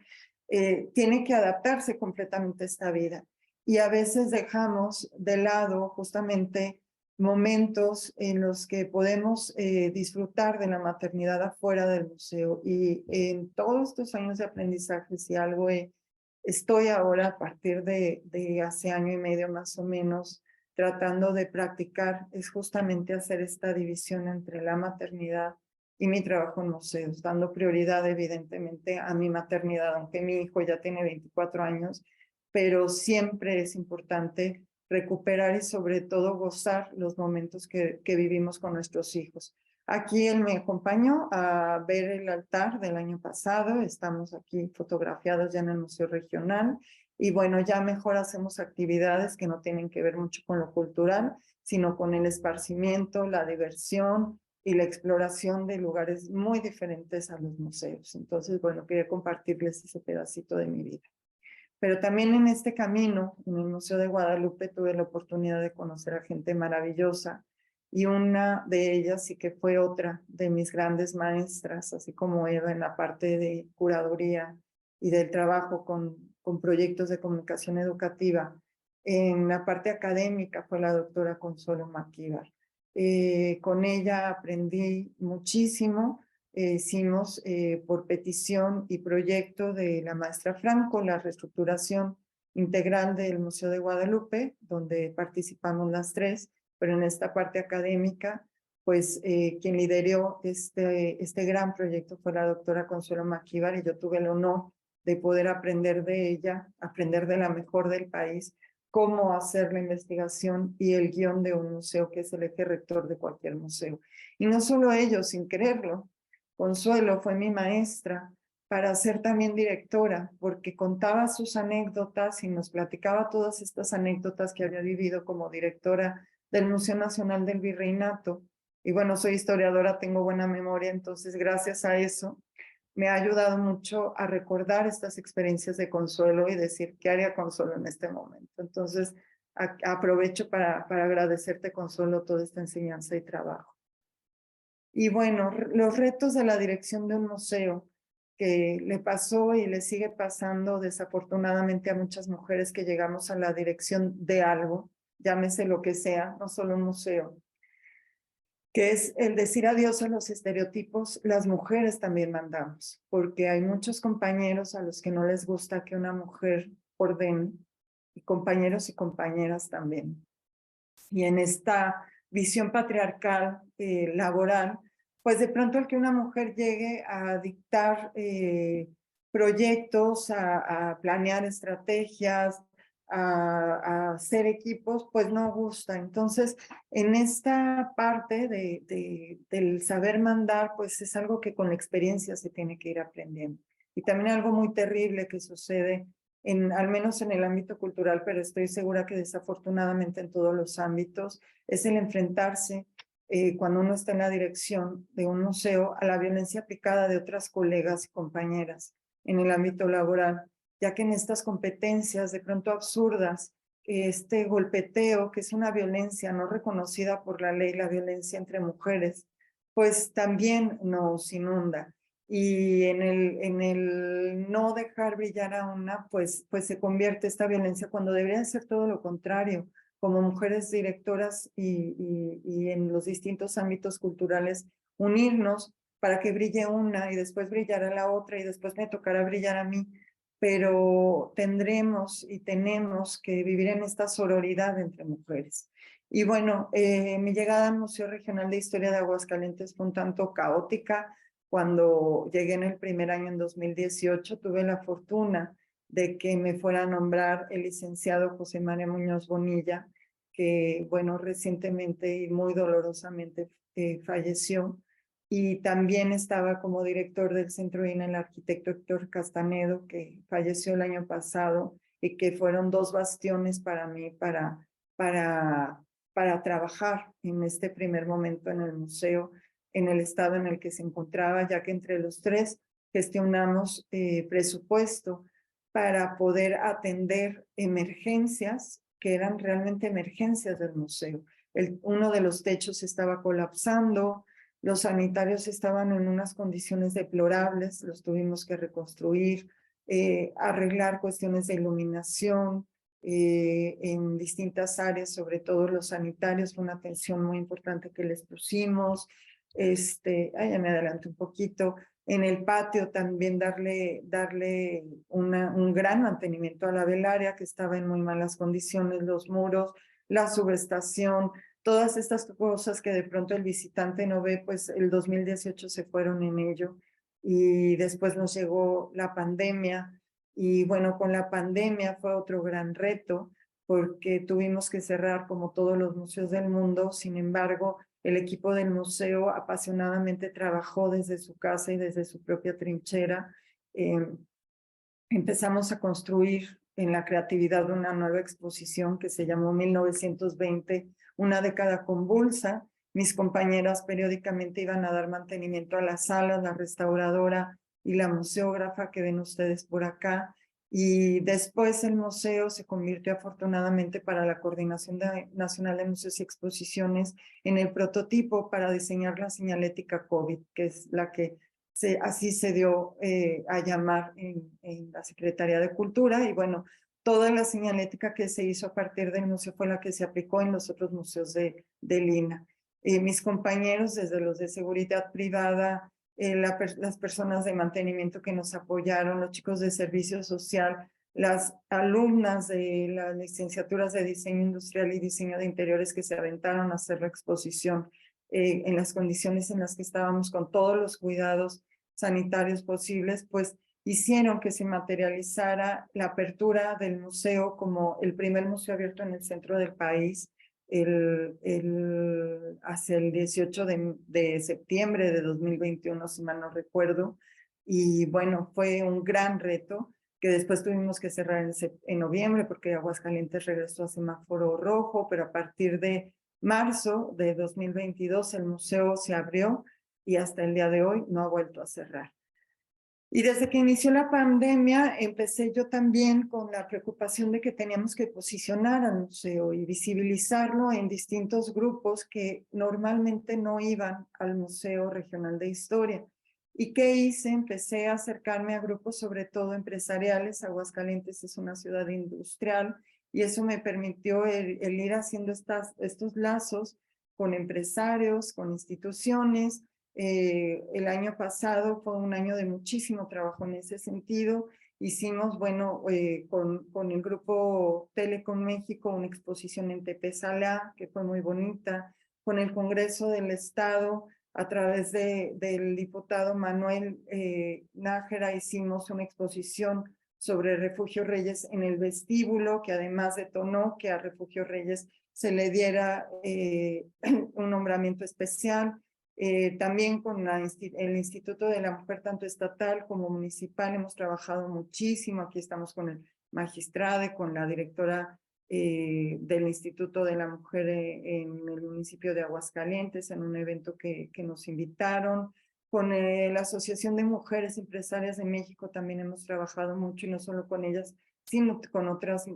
Tiene que adaptarse completamente a esta vida. y a veces dejamos de lado justamente momentos en los que podemos disfrutar de la maternidad afuera del museo. Y en todos estos años de aprendizaje, si algo estoy ahora a partir de hace año y medio más o menos tratando de practicar, es justamente hacer esta división entre la maternidad y mi trabajo en museos, dando prioridad evidentemente a mi maternidad, aunque mi hijo ya tiene 24 años, pero siempre es importante recuperar y sobre todo gozar los momentos que vivimos con nuestros hijos. Aquí él me acompañó a ver el altar del año pasado, estamos aquí fotografiados ya en el Museo Regional y bueno, ya mejor hacemos actividades que no tienen que ver mucho con lo cultural, sino con el esparcimiento, la diversión y la exploración de lugares muy diferentes a los museos. Entonces, bueno, quería compartirles ese pedacito de mi vida. Pero también en este camino, en el Museo de Guadalupe, tuve la oportunidad de conocer a gente maravillosa y una de ellas sí que fue otra de mis grandes maestras, así como Eva en la parte de curaduría y del trabajo con proyectos de comunicación educativa. En la parte académica fue la doctora Consuelo Maquíbar. Con ella aprendí muchísimo. Hicimos por petición y proyecto de la maestra Franco la reestructuración integral del Museo de Guadalupe, donde participamos las tres, pero en esta parte académica, pues quien lideró este gran proyecto fue la doctora Consuelo Maquíbar y yo tuve el honor de poder aprender de ella, aprender de la mejor del país, cómo hacer la investigación y el guión de un museo, que es el eje rector de cualquier museo. Y no solo ello, sin quererlo, Consuelo fue mi maestra para ser también directora, porque contaba sus anécdotas y nos platicaba todas estas anécdotas que había vivido como directora del Museo Nacional del Virreinato. Y bueno, soy historiadora, tengo buena memoria, entonces gracias a eso me ha ayudado mucho a recordar estas experiencias de Consuelo y decir qué haría Consuelo en este momento. Entonces, aprovecho para agradecerte, Consuelo, toda esta enseñanza y trabajo. Y bueno, los retos de la dirección de un museo que le pasó y le sigue pasando desafortunadamente a muchas mujeres que llegamos a la dirección de algo, llámese lo que sea, no solo un museo, que es el decir adiós a los estereotipos. Las mujeres también mandamos, porque hay muchos compañeros a los que no les gusta que una mujer ordene, y compañeros y compañeras también. Y en esta visión patriarcal laboral, pues de pronto el que una mujer llegue a dictar proyectos, a planear estrategias, a hacer equipos, pues no gusta. Entonces, en esta parte del saber mandar, pues es algo que con la experiencia se tiene que ir aprendiendo. Y también algo muy terrible que sucede al menos en el ámbito cultural, pero estoy segura que desafortunadamente en todos los ámbitos, es el enfrentarse cuando uno está en la dirección de un museo a la violencia aplicada de otras colegas y compañeras en el ámbito laboral, ya que en estas competencias de pronto absurdas, este golpeteo, que es una violencia no reconocida por la ley, la violencia entre mujeres, pues también nos inunda. Y en el no dejar brillar a una, pues se convierte esta violencia cuando debería ser todo lo contrario, como mujeres directoras y en los distintos ámbitos culturales, unirnos para que brille una y después brillará la otra y después me tocará brillar a mí, pero tendremos y tenemos que vivir en esta sororidad entre mujeres. Y bueno, mi llegada al Museo Regional de Historia de Aguascalientes fue un tanto caótica. Cuando llegué en el primer año, en 2018, tuve la fortuna de que me fuera a nombrar el licenciado José María Muñoz Bonilla, que, bueno, recientemente y muy dolorosamente falleció. Y también estaba como director del Centro INA el arquitecto Héctor Castanedo, que falleció el año pasado y que fueron dos bastiones para mí para trabajar en este primer momento en el museo, en el estado en el que se encontraba, ya que entre los tres gestionamos presupuesto para poder atender emergencias que eran realmente emergencias del museo. Uno de los techos estaba colapsando, los sanitarios estaban en unas condiciones deplorables, los tuvimos que reconstruir, arreglar cuestiones de iluminación, en distintas áreas, sobre todo los sanitarios, fue una atención muy importante que les pusimos. Ya me adelanto un poquito. En el patio también darle un gran mantenimiento a la velaria, que estaba en muy malas condiciones, los muros, la subestación, todas estas cosas que de pronto el visitante no ve, pues el 2018 se fueron en ello. Y después nos llegó la pandemia. Y bueno, con la pandemia fue otro gran reto, porque tuvimos que cerrar como todos los museos del mundo. Sin embargo, el equipo del museo apasionadamente trabajó desde su casa y desde su propia trinchera. Empezamos a construir en la creatividad una nueva exposición que se llamó 1920, una década convulsa. Mis compañeras periódicamente iban a dar mantenimiento a las salas, la restauradora y la museógrafa que ven ustedes por acá. Y después el museo se convirtió afortunadamente para la Coordinación Nacional de Museos y Exposiciones en el prototipo para diseñar la señalética COVID, que es la que así se dio a llamar en la Secretaría de Cultura. Y bueno, toda la señalética que se hizo a partir del museo fue la que se aplicó en los otros museos de Lina. Mis compañeros, desde los de seguridad privada, las personas de mantenimiento que nos apoyaron, los chicos de servicio social, las alumnas de las licenciaturas de diseño industrial y diseño de interiores que se aventaron a hacer la exposición en las condiciones en las que estábamos, con todos los cuidados sanitarios posibles, pues hicieron que se materializara la apertura del museo como el primer museo abierto en el centro del país hacia el 18 de septiembre de 2021, si mal no recuerdo. Y bueno, fue un gran reto que después tuvimos que cerrar en noviembre porque Aguascalientes regresó a semáforo rojo, pero a partir de marzo de 2022 el museo se abrió y hasta el día de hoy no ha vuelto a cerrar. Y desde que inició la pandemia, empecé yo también con la preocupación de que teníamos que posicionar al museo y visibilizarlo en distintos grupos que normalmente no iban al Museo Regional de Historia. ¿Y qué hice? Empecé a acercarme a grupos, sobre todo empresariales. Aguascalientes es una ciudad industrial y eso me permitió el ir haciendo estos lazos con empresarios, con instituciones. El año pasado fue un año de muchísimo trabajo en ese sentido. Hicimos, bueno, con el grupo Telecom México, una exposición en Tepezalá, que fue muy bonita, con el Congreso del Estado, a través del diputado Manuel Nájera, hicimos una exposición sobre Refugio Reyes en el vestíbulo, que además detonó que a Refugio Reyes se le diera un nombramiento especial. También con el Instituto de la Mujer, tanto estatal como municipal, hemos trabajado muchísimo. Aquí estamos con el magistrado, con la directora del Instituto de la Mujer en el municipio de Aguascalientes, en un evento que nos invitaron. Con la Asociación de Mujeres Empresarias de México también hemos trabajado mucho, y no solo con ellas, sino con otros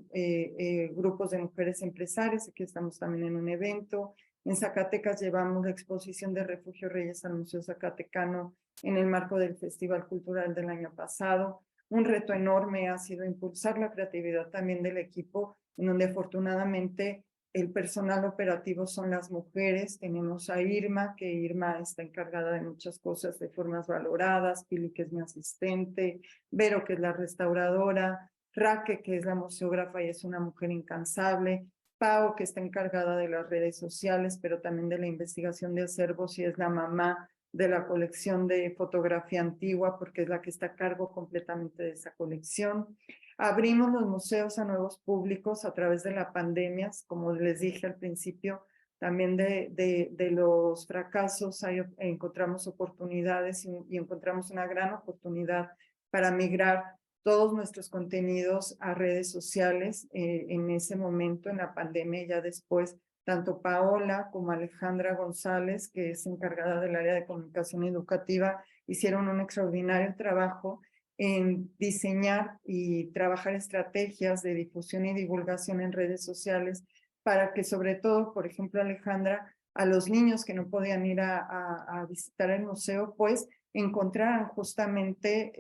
grupos de mujeres empresarias. Aquí estamos también en un evento. En Zacatecas llevamos la exposición de Refugio Reyes al Museo Zacatecano en el marco del Festival Cultural del año pasado. Un reto enorme ha sido impulsar la creatividad también del equipo, en donde afortunadamente el personal operativo son las mujeres. Tenemos a Irma, que Irma está encargada de muchas cosas de formas valoradas, Pili, que es mi asistente, Vero, que es la restauradora, Raque, que es la museógrafa y es una mujer incansable, Pau, que está encargada de las redes sociales, pero también de la investigación de acervos y es la mamá de la colección de fotografía antigua, porque es la que está a cargo completamente de esa colección. Abrimos los museos a nuevos públicos a través de la pandemia. Como les dije al principio, también de los fracasos encontramos oportunidades y encontramos una gran oportunidad para migrar todos nuestros contenidos a redes sociales. En ese momento, en la pandemia, y ya después, tanto Paola como Alejandra González, que es encargada del área de comunicación educativa, hicieron un extraordinario trabajo en diseñar y trabajar estrategias de difusión y divulgación en redes sociales para que, sobre todo, por ejemplo, Alejandra, a los niños que no podían ir a visitar el museo, pues encontraran justamente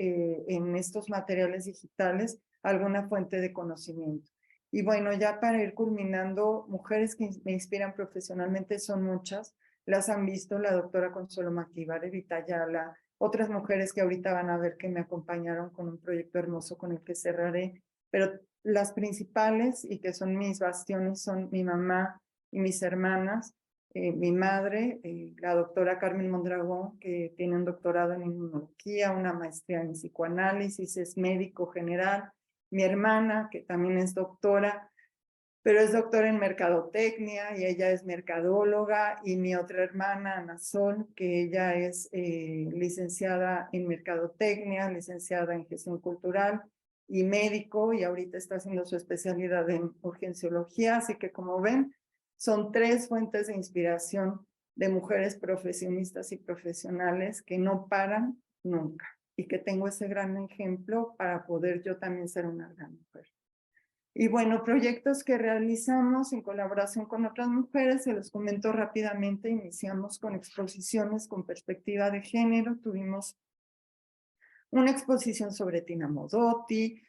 en estos materiales digitales alguna fuente de conocimiento. Y bueno, ya para ir culminando, mujeres que me inspiran profesionalmente son muchas. Las han visto la doctora Consuelo Maquíbar, Evita Ayala, otras mujeres que ahorita van a ver que me acompañaron con un proyecto hermoso con el que cerraré. Pero las principales y que son mis bastiones son mi mamá y mis hermanas, mi madre, la doctora Carmen Mondragón, que tiene un doctorado en inmunología, una maestría en psicoanálisis, es médico general, mi hermana, que también es doctora, pero es doctora en mercadotecnia y ella es mercadóloga, y mi otra hermana, Ana Sol, que ella es licenciada en mercadotecnia, licenciada en gestión cultural y médico, y ahorita está haciendo su especialidad en urgenciología, así que como ven, son 3 fuentes de inspiración de mujeres profesionistas y profesionales que no paran nunca, y que tengo ese gran ejemplo para poder yo también ser una gran mujer. Y bueno, proyectos que realizamos en colaboración con otras mujeres, se los comento rápidamente. Iniciamos con exposiciones con perspectiva de género. Tuvimos una exposición sobre Tina Modotti,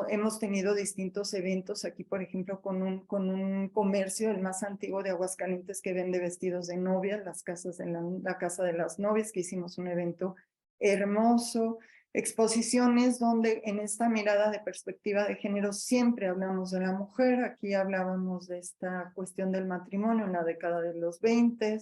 hemos tenido distintos eventos aquí, por ejemplo, con un comercio, el más antiguo de Aguascalientes, que vende vestidos de novia, la Casa de las Novias, que hicimos un evento hermoso. Exposiciones donde en esta mirada de perspectiva de género siempre hablamos de la mujer. Aquí hablábamos de esta cuestión del matrimonio en la década de los 20,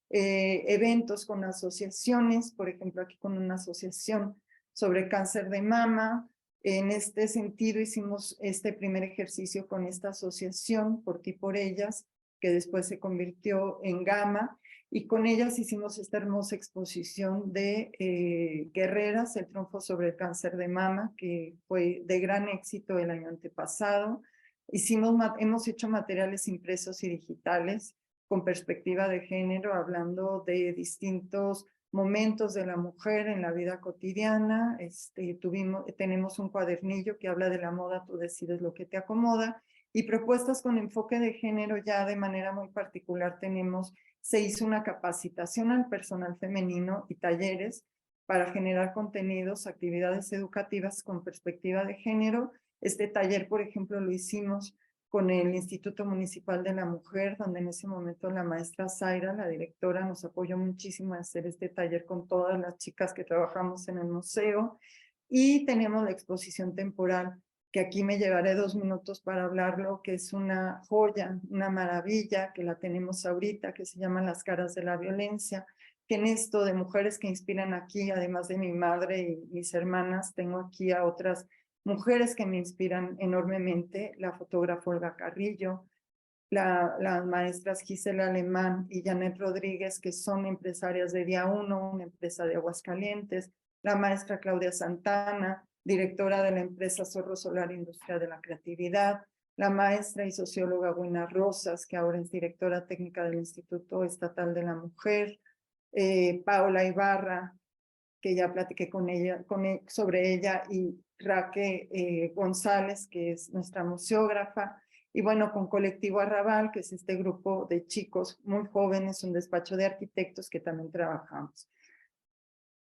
eventos con asociaciones, por ejemplo, aquí con una asociación sobre cáncer de mama. En este sentido hicimos este primer ejercicio con esta asociación, Por ti, por ellas, que después se convirtió en Gama, y con ellas hicimos esta hermosa exposición de Guerreras, el triunfo sobre el cáncer de mama, que fue de gran éxito el año antepasado. Hemos hecho materiales impresos y digitales con perspectiva de género, hablando de distintos momentos de la mujer en la vida cotidiana. Tenemos un cuadernillo que habla de la moda, tú decides lo que te acomoda, y propuestas con enfoque de género ya de manera muy particular. Se hizo una capacitación al personal femenino y talleres para generar contenidos, actividades educativas con perspectiva de género. Este taller, por ejemplo, lo hicimos con el Instituto Municipal de la Mujer, donde en ese momento la maestra Zaira, la directora, nos apoyó muchísimo a hacer este taller con todas las chicas que trabajamos en el museo. Y tenemos la exposición temporal, que aquí me llevaré 2 minutos para hablarlo, que es una joya, una maravilla, que la tenemos ahorita, que se llama Las caras de la violencia, que en esto de mujeres que inspiran aquí, además de mi madre y mis hermanas, tengo aquí a otras mujeres que me inspiran enormemente: la fotógrafa Olga Carrillo, las maestras Gisela Alemán y Janet Rodríguez, que son empresarias de Día Uno, una empresa de Aguascalientes, la maestra Claudia Santana, directora de la empresa Zorro Solar Industria de la Creatividad, la maestra y socióloga Buena Rosas, que ahora es directora técnica del Instituto Estatal de la Mujer, Paola Ibarra, que ya platiqué sobre ella, y Raque González, que es nuestra museógrafa. Y bueno, con Colectivo Arrabal, que es este grupo de chicos muy jóvenes, un despacho de arquitectos que también trabajamos.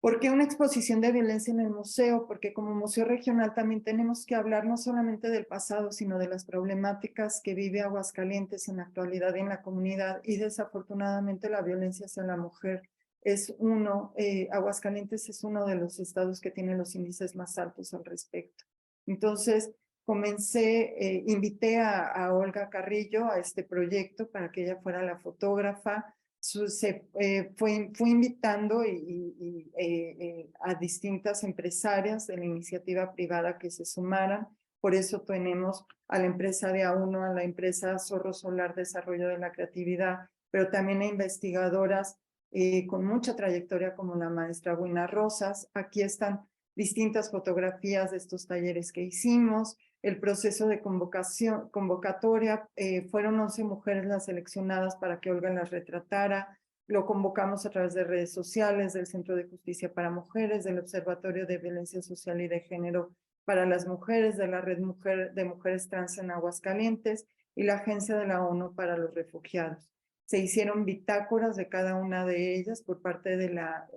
¿Por qué una exposición de violencia en el museo? Porque como museo regional también tenemos que hablar no solamente del pasado, sino de las problemáticas que vive Aguascalientes en la actualidad en la comunidad, y desafortunadamente la violencia hacia la mujer Aguascalientes es uno de los estados que tiene los índices más altos al respecto. Entonces, invité a Olga Carrillo a este proyecto para que ella fuera la fotógrafa. Fue invitando a distintas empresarias de la iniciativa privada que se sumaran. Por eso tenemos a la empresa de A1, a la empresa Zorro Solar Desarrollo de la Creatividad, pero también a investigadoras con mucha trayectoria como la maestra Buena Rosas. Aquí están distintas fotografías de estos talleres que hicimos. El proceso de convocatoria, fueron 11 mujeres las seleccionadas para que Olga las retratara. Lo convocamos a través de redes sociales, del Centro de Justicia para Mujeres, del Observatorio de Violencia Social y de Género para las Mujeres, de la Red de Mujeres Trans en Aguascalientes y la Agencia de la ONU para los Refugiados. Se hicieron bitácoras de cada una de ellas por parte de la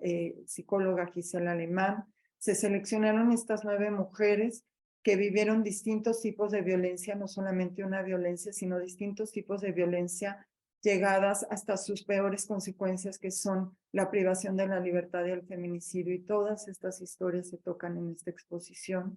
psicóloga Gisela Alemán. Se seleccionaron estas 9 mujeres que vivieron distintos tipos de violencia, no solamente una violencia, sino distintos tipos de violencia llegadas hasta sus peores consecuencias, que son la privación de la libertad y el feminicidio, y todas estas historias se tocan en esta exposición.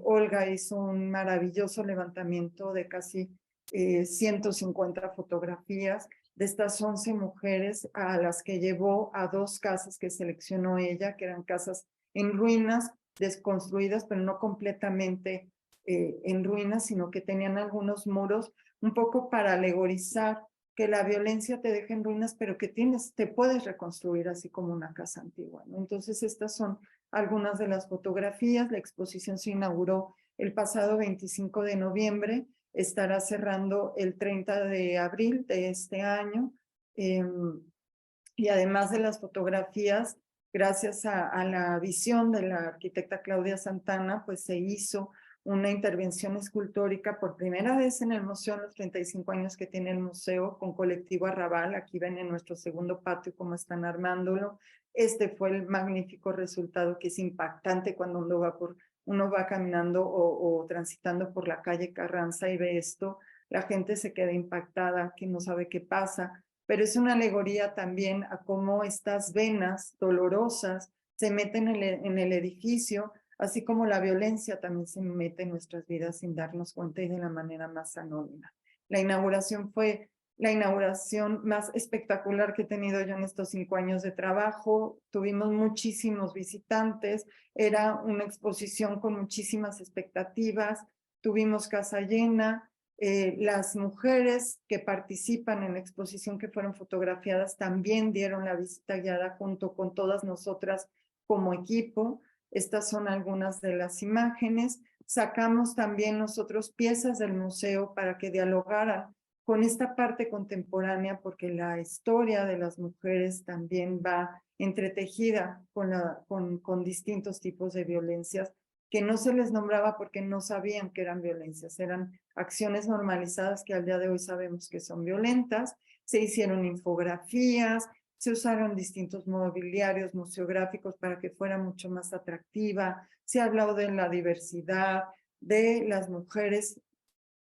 Olga hizo un maravilloso levantamiento de casi 150 fotografías de estas 11 mujeres a las que llevó a 2 casas que seleccionó ella, que eran casas en ruinas, desconstruidas, pero no completamente en ruinas, sino que tenían algunos muros, un poco para alegorizar que la violencia te deja en ruinas, pero que te puedes reconstruir así como una casa antigua, ¿no? Entonces estas son algunas de las fotografías. La exposición se inauguró el pasado 25 de noviembre, estará cerrando el 30 de abril de este año, y además de las fotografías, gracias a la visión de la arquitecta Claudia Santana, pues se hizo una intervención escultórica por primera vez en el museo, en los 35 años que tiene el museo, con Colectivo Arrabal. Aquí ven en nuestro segundo patio cómo están armándolo. Este fue el magnífico resultado, que es impactante cuando uno va caminando o transitando por la calle Carranza y ve esto. La gente se queda impactada, que no sabe qué pasa, pero es una alegoría también a cómo estas venas dolorosas se meten en el edificio, así como la violencia también se mete en nuestras vidas sin darnos cuenta y de la manera más anónima. La inauguración fue la inauguración más espectacular que he tenido yo en estos 5 años de trabajo. Tuvimos muchísimos visitantes, era una exposición con muchísimas expectativas, tuvimos casa llena. Las mujeres que participan en la exposición, que fueron fotografiadas, también dieron la visita guiada junto con todas nosotras como equipo. Estas son algunas de las imágenes. Sacamos también nosotros piezas del museo para que dialogaran con esta parte contemporánea, porque la historia de las mujeres también va entretejida con distintos tipos de violencias que no se les nombraba porque no sabían que eran violencias, eran acciones normalizadas que al día de hoy sabemos que son violentas. Se hicieron infografías, se usaron distintos mobiliarios museográficos para que fuera mucho más atractiva. Se ha hablado de la diversidad, de las mujeres,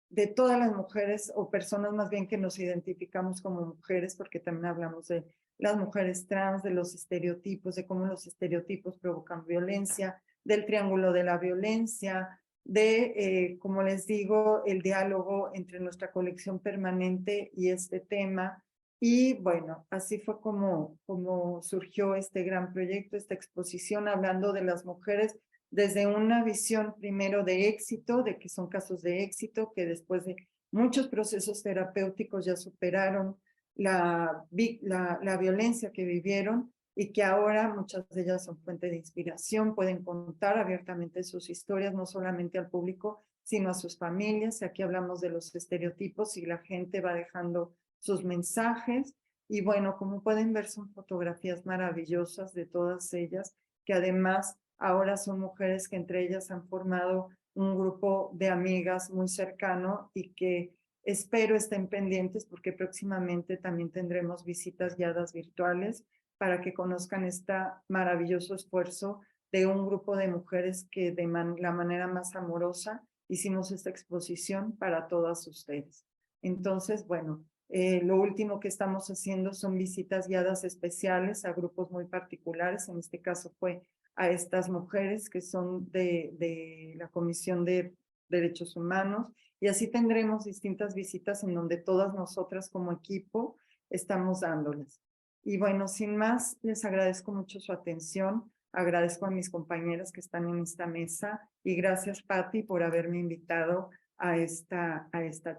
de todas las mujeres, o personas más bien que nos identificamos como mujeres, porque también hablamos de las mujeres trans, de los estereotipos, de cómo los estereotipos provocan violencia, del triángulo de la violencia, de, como les digo, el diálogo entre nuestra colección permanente y este tema. Y bueno, así fue como surgió este gran proyecto, esta exposición, hablando de las mujeres desde una visión primero de éxito, de que son casos de éxito, que después de muchos procesos terapéuticos ya superaron la violencia que vivieron, y que ahora muchas de ellas son fuente de inspiración, pueden contar abiertamente sus historias, no solamente al público, sino a sus familias. Aquí hablamos de los estereotipos y la gente va dejando sus mensajes. Y bueno, como pueden ver, son fotografías maravillosas de todas ellas, que además ahora son mujeres que entre ellas han formado un grupo de amigas muy cercano, y que espero estén pendientes porque próximamente también tendremos visitas guiadas virtuales para que conozcan este maravilloso esfuerzo de un grupo de mujeres que de la manera más amorosa hicimos esta exposición para todas ustedes. Entonces, bueno, lo último que estamos haciendo son visitas guiadas especiales a grupos muy particulares. En este caso fue a estas mujeres que son de la Comisión de Derechos Humanos, y así tendremos distintas visitas en donde todas nosotras como equipo estamos dándolas. Y bueno, sin más, les agradezco mucho su atención, agradezco a mis compañeras que están en esta mesa, y gracias, Patti, por haberme invitado a esta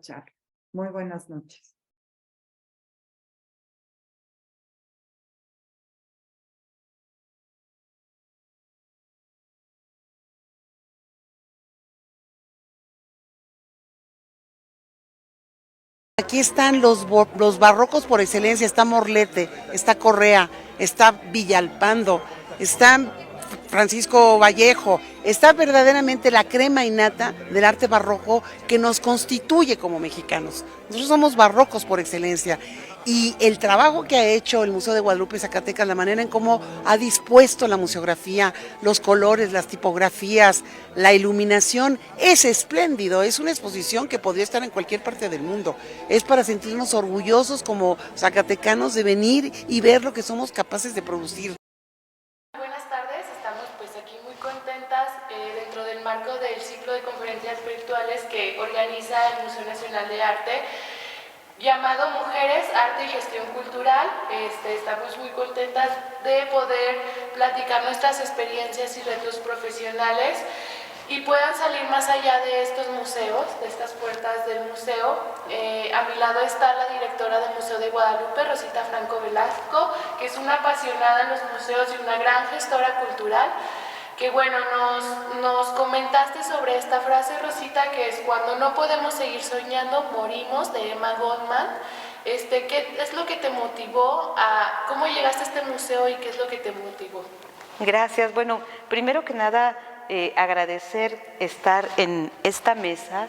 charla. Muy buenas noches. Aquí están los barrocos por excelencia. Está Morlete, está Correa, está Villalpando, está Francisco Vallejo. Está verdaderamente la crema innata del arte barroco que nos constituye como mexicanos. Nosotros somos barrocos por excelencia. Y el trabajo que ha hecho el Museo de Guadalupe Zacatecas, la manera en cómo ha dispuesto la museografía, los colores, las tipografías, la iluminación, es espléndido. Es una exposición que podría estar en cualquier parte del mundo. Es para sentirnos orgullosos como zacatecanos de venir y ver lo que somos capaces de producir. Buenas tardes, estamos pues aquí muy contentas dentro del marco del ciclo de conferencias virtuales que organiza el Museo Nacional de Arte, llamado Mujeres, Arte y Gestión Cultural. Estamos muy contentas de poder platicar nuestras experiencias y retos profesionales y puedan salir más allá de estos museos, de estas puertas del museo. A mi lado está la directora del Museo de Guadalupe, Rosita Franco Velasco, que es una apasionada en los museos y una gran gestora cultural. Que bueno, nos comentaste sobre esta frase, Rosita, que es cuando no podemos seguir soñando, morimos, de Emma Goldman. ¿Qué es lo que te motivó cómo llegaste a este museo y qué es lo que te motivó? Gracias. Bueno, primero que nada, agradecer estar en esta mesa,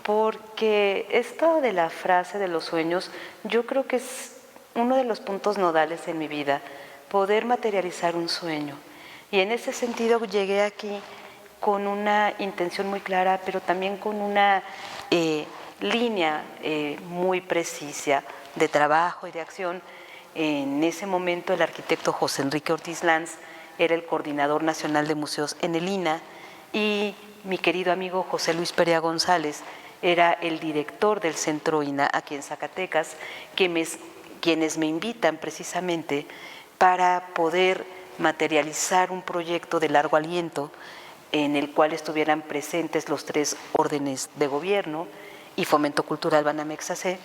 porque esto de la frase de los sueños, yo creo que es uno de los puntos nodales en mi vida, poder materializar un sueño. Y en ese sentido llegué aquí con una intención muy clara, pero también con una línea muy precisa de trabajo y de acción. En ese momento el arquitecto José Enrique Ortiz Lanz era el coordinador nacional de museos en el INA y mi querido amigo José Luis Perea González era el director del Centro INA aquí en Zacatecas, quienes me invitan precisamente para poder materializar un proyecto de largo aliento en el cual estuvieran presentes los 3 órdenes de gobierno y Fomento Cultural Banamex AC,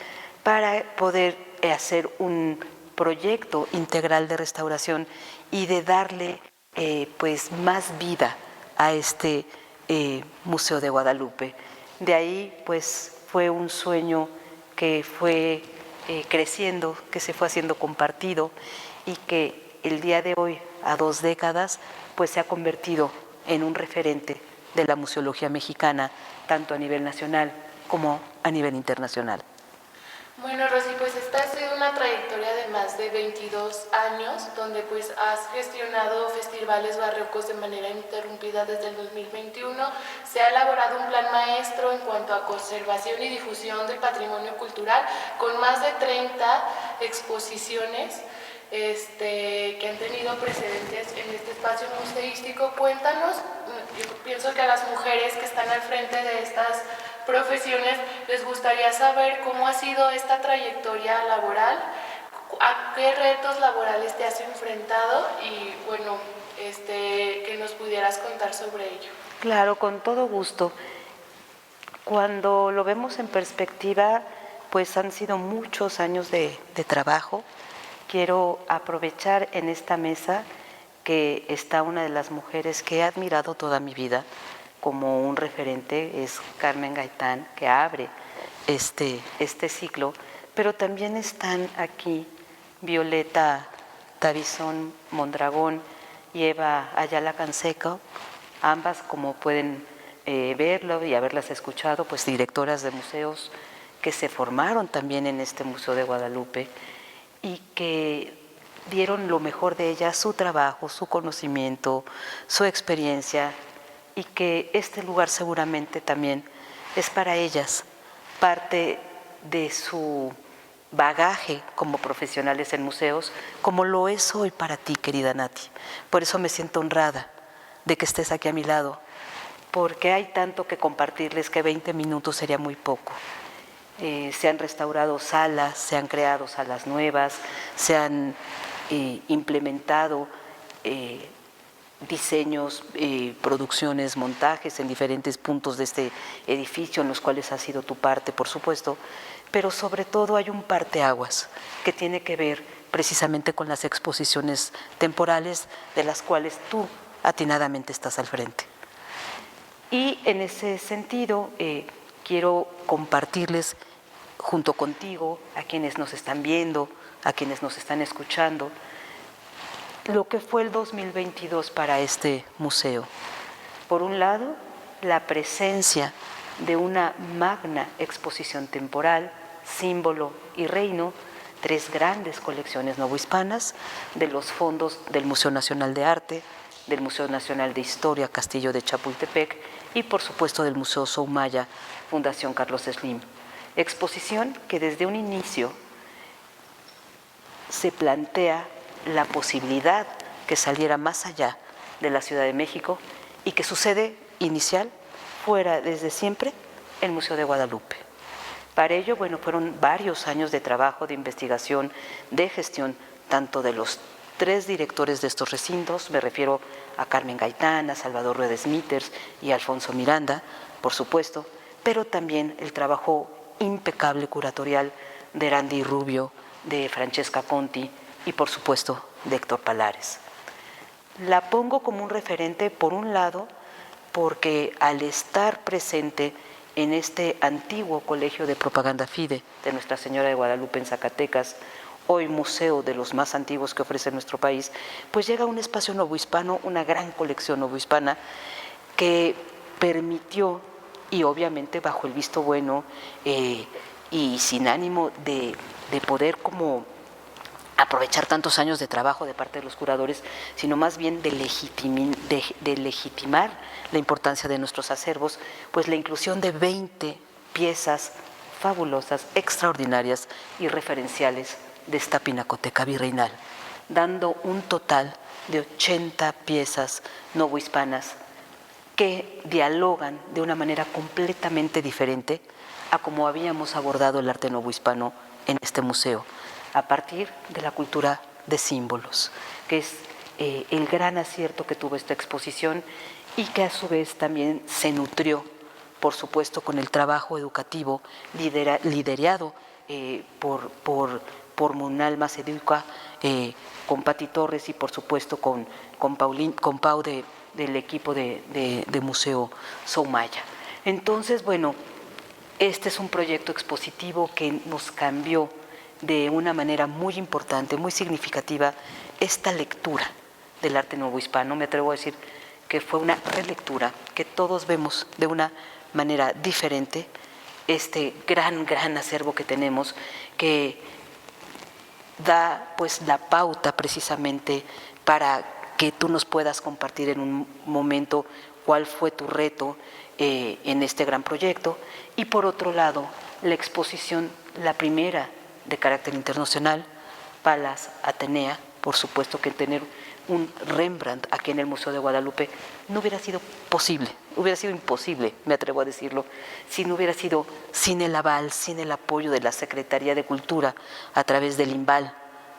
para poder hacer un proyecto integral de restauración y de darle pues más vida a este Museo de Guadalupe. De ahí pues fue un sueño que fue creciendo, que se fue haciendo compartido y que el día de hoy, a 2 décadas, pues se ha convertido en un referente de la museología mexicana, tanto a nivel nacional como a nivel internacional. Bueno, Rosy, pues esta ha sido una trayectoria de más de 22 años, donde pues has gestionado festivales barrocos de manera ininterrumpida desde el 2021. Se ha elaborado un plan maestro en cuanto a conservación y difusión del patrimonio cultural, con más de 30 exposiciones que han tenido precedentes en este espacio museístico. Cuéntanos, yo pienso que a las mujeres que están al frente de estas profesiones les gustaría saber cómo ha sido esta trayectoria laboral, a qué retos laborales te has enfrentado y bueno, que nos pudieras contar sobre ello. Claro, con todo gusto. Cuando lo vemos en perspectiva, pues han sido muchos años de trabajo. Quiero aprovechar en esta mesa que está una de las mujeres que he admirado toda mi vida como un referente, es Carmen Gaitán, que abre este ciclo, pero también están aquí Violeta Tavizón Mondragón y Eva Ayala Canseco, ambas, como pueden verlo y haberlas escuchado, pues directoras de museos que se formaron también en este Museo de Guadalupe y que dieron lo mejor de ellas, su trabajo, su conocimiento, su experiencia, y que este lugar seguramente también es para ellas parte de su bagaje como profesionales en museos, como lo es hoy para ti, querida Nati. Por eso me siento honrada de que estés aquí a mi lado, porque hay tanto que compartirles que 20 minutos sería muy poco. Se han restaurado salas, se han creado salas nuevas, se han implementado diseños, producciones, montajes en diferentes puntos de este edificio, en los cuales ha sido tu parte, por supuesto, pero sobre todo hay un parteaguas que tiene que ver precisamente con las exposiciones temporales de las cuales tú atinadamente estás al frente. Y en ese sentido, quiero compartirles junto contigo, a quienes nos están viendo, a quienes nos están escuchando, lo que fue el 2022 para este museo. Por un lado, la presencia de una magna exposición temporal, símbolo y reino, 3 grandes colecciones novohispanas de los fondos del Museo Nacional de Arte, del Museo Nacional de Historia Castillo de Chapultepec y por supuesto del Museo Soumaya Fundación Carlos Slim. Exposición que desde un inicio se plantea la posibilidad que saliera más allá de la Ciudad de México y que su sede inicial fuera desde siempre el Museo de Guadalupe. Para ello, bueno, fueron varios años de trabajo, de investigación, de gestión, tanto de los 3 directores de estos recintos, me refiero a Carmen Gaitán, a Salvador Rueda Smithers y a Alfonso Miranda, por supuesto, pero también el trabajo impecable curatorial de Randy Rubio, de Francesca Conti y por supuesto de Héctor Palares. La pongo como un referente, por un lado, porque al estar presente en este antiguo colegio de propaganda FIDE de Nuestra Señora de Guadalupe en Zacatecas, hoy museo de los más antiguos que ofrece nuestro país, pues llega un espacio novohispano, una gran colección novohispana que permitió, y obviamente bajo el visto bueno y sin ánimo de poder como aprovechar tantos años de trabajo de parte de los curadores, sino más bien de legitimar la importancia de nuestros acervos, pues la inclusión de 20 piezas fabulosas, extraordinarias y referenciales de esta pinacoteca virreinal, dando un total de 80 piezas novohispanas que dialogan de una manera completamente diferente a como habíamos abordado el arte novohispano en este museo, a partir de la cultura de símbolos, que es el gran acierto que tuvo esta exposición y que a su vez también se nutrió, por supuesto, con el trabajo educativo liderado por Munal Maceduca, con Pati Torres y por supuesto con Pau del equipo de Museo Soumaya. Entonces, bueno, este es un proyecto expositivo que nos cambió de una manera muy importante, muy significativa, esta lectura del arte novohispano. Me atrevo a decir que fue una relectura, que todos vemos de una manera diferente este gran acervo que tenemos, que da pues la pauta precisamente para que tú nos puedas compartir en un momento cuál fue tu reto en este gran proyecto. Y por otro lado, la exposición, la primera de carácter internacional, Palas Atenea, por supuesto que tener un Rembrandt aquí en el Museo de Guadalupe no hubiera sido posible, hubiera sido imposible, me atrevo a decirlo, si no hubiera sido sin el aval, sin el apoyo de la Secretaría de Cultura a través del INVAL,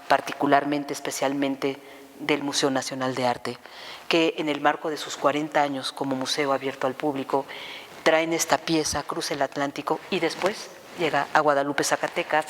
particularmente, especialmente del Museo Nacional de Arte, que en el marco de sus 40 años como museo abierto al público, traen esta pieza, cruza el Atlántico y después llega a Guadalupe, Zacatecas,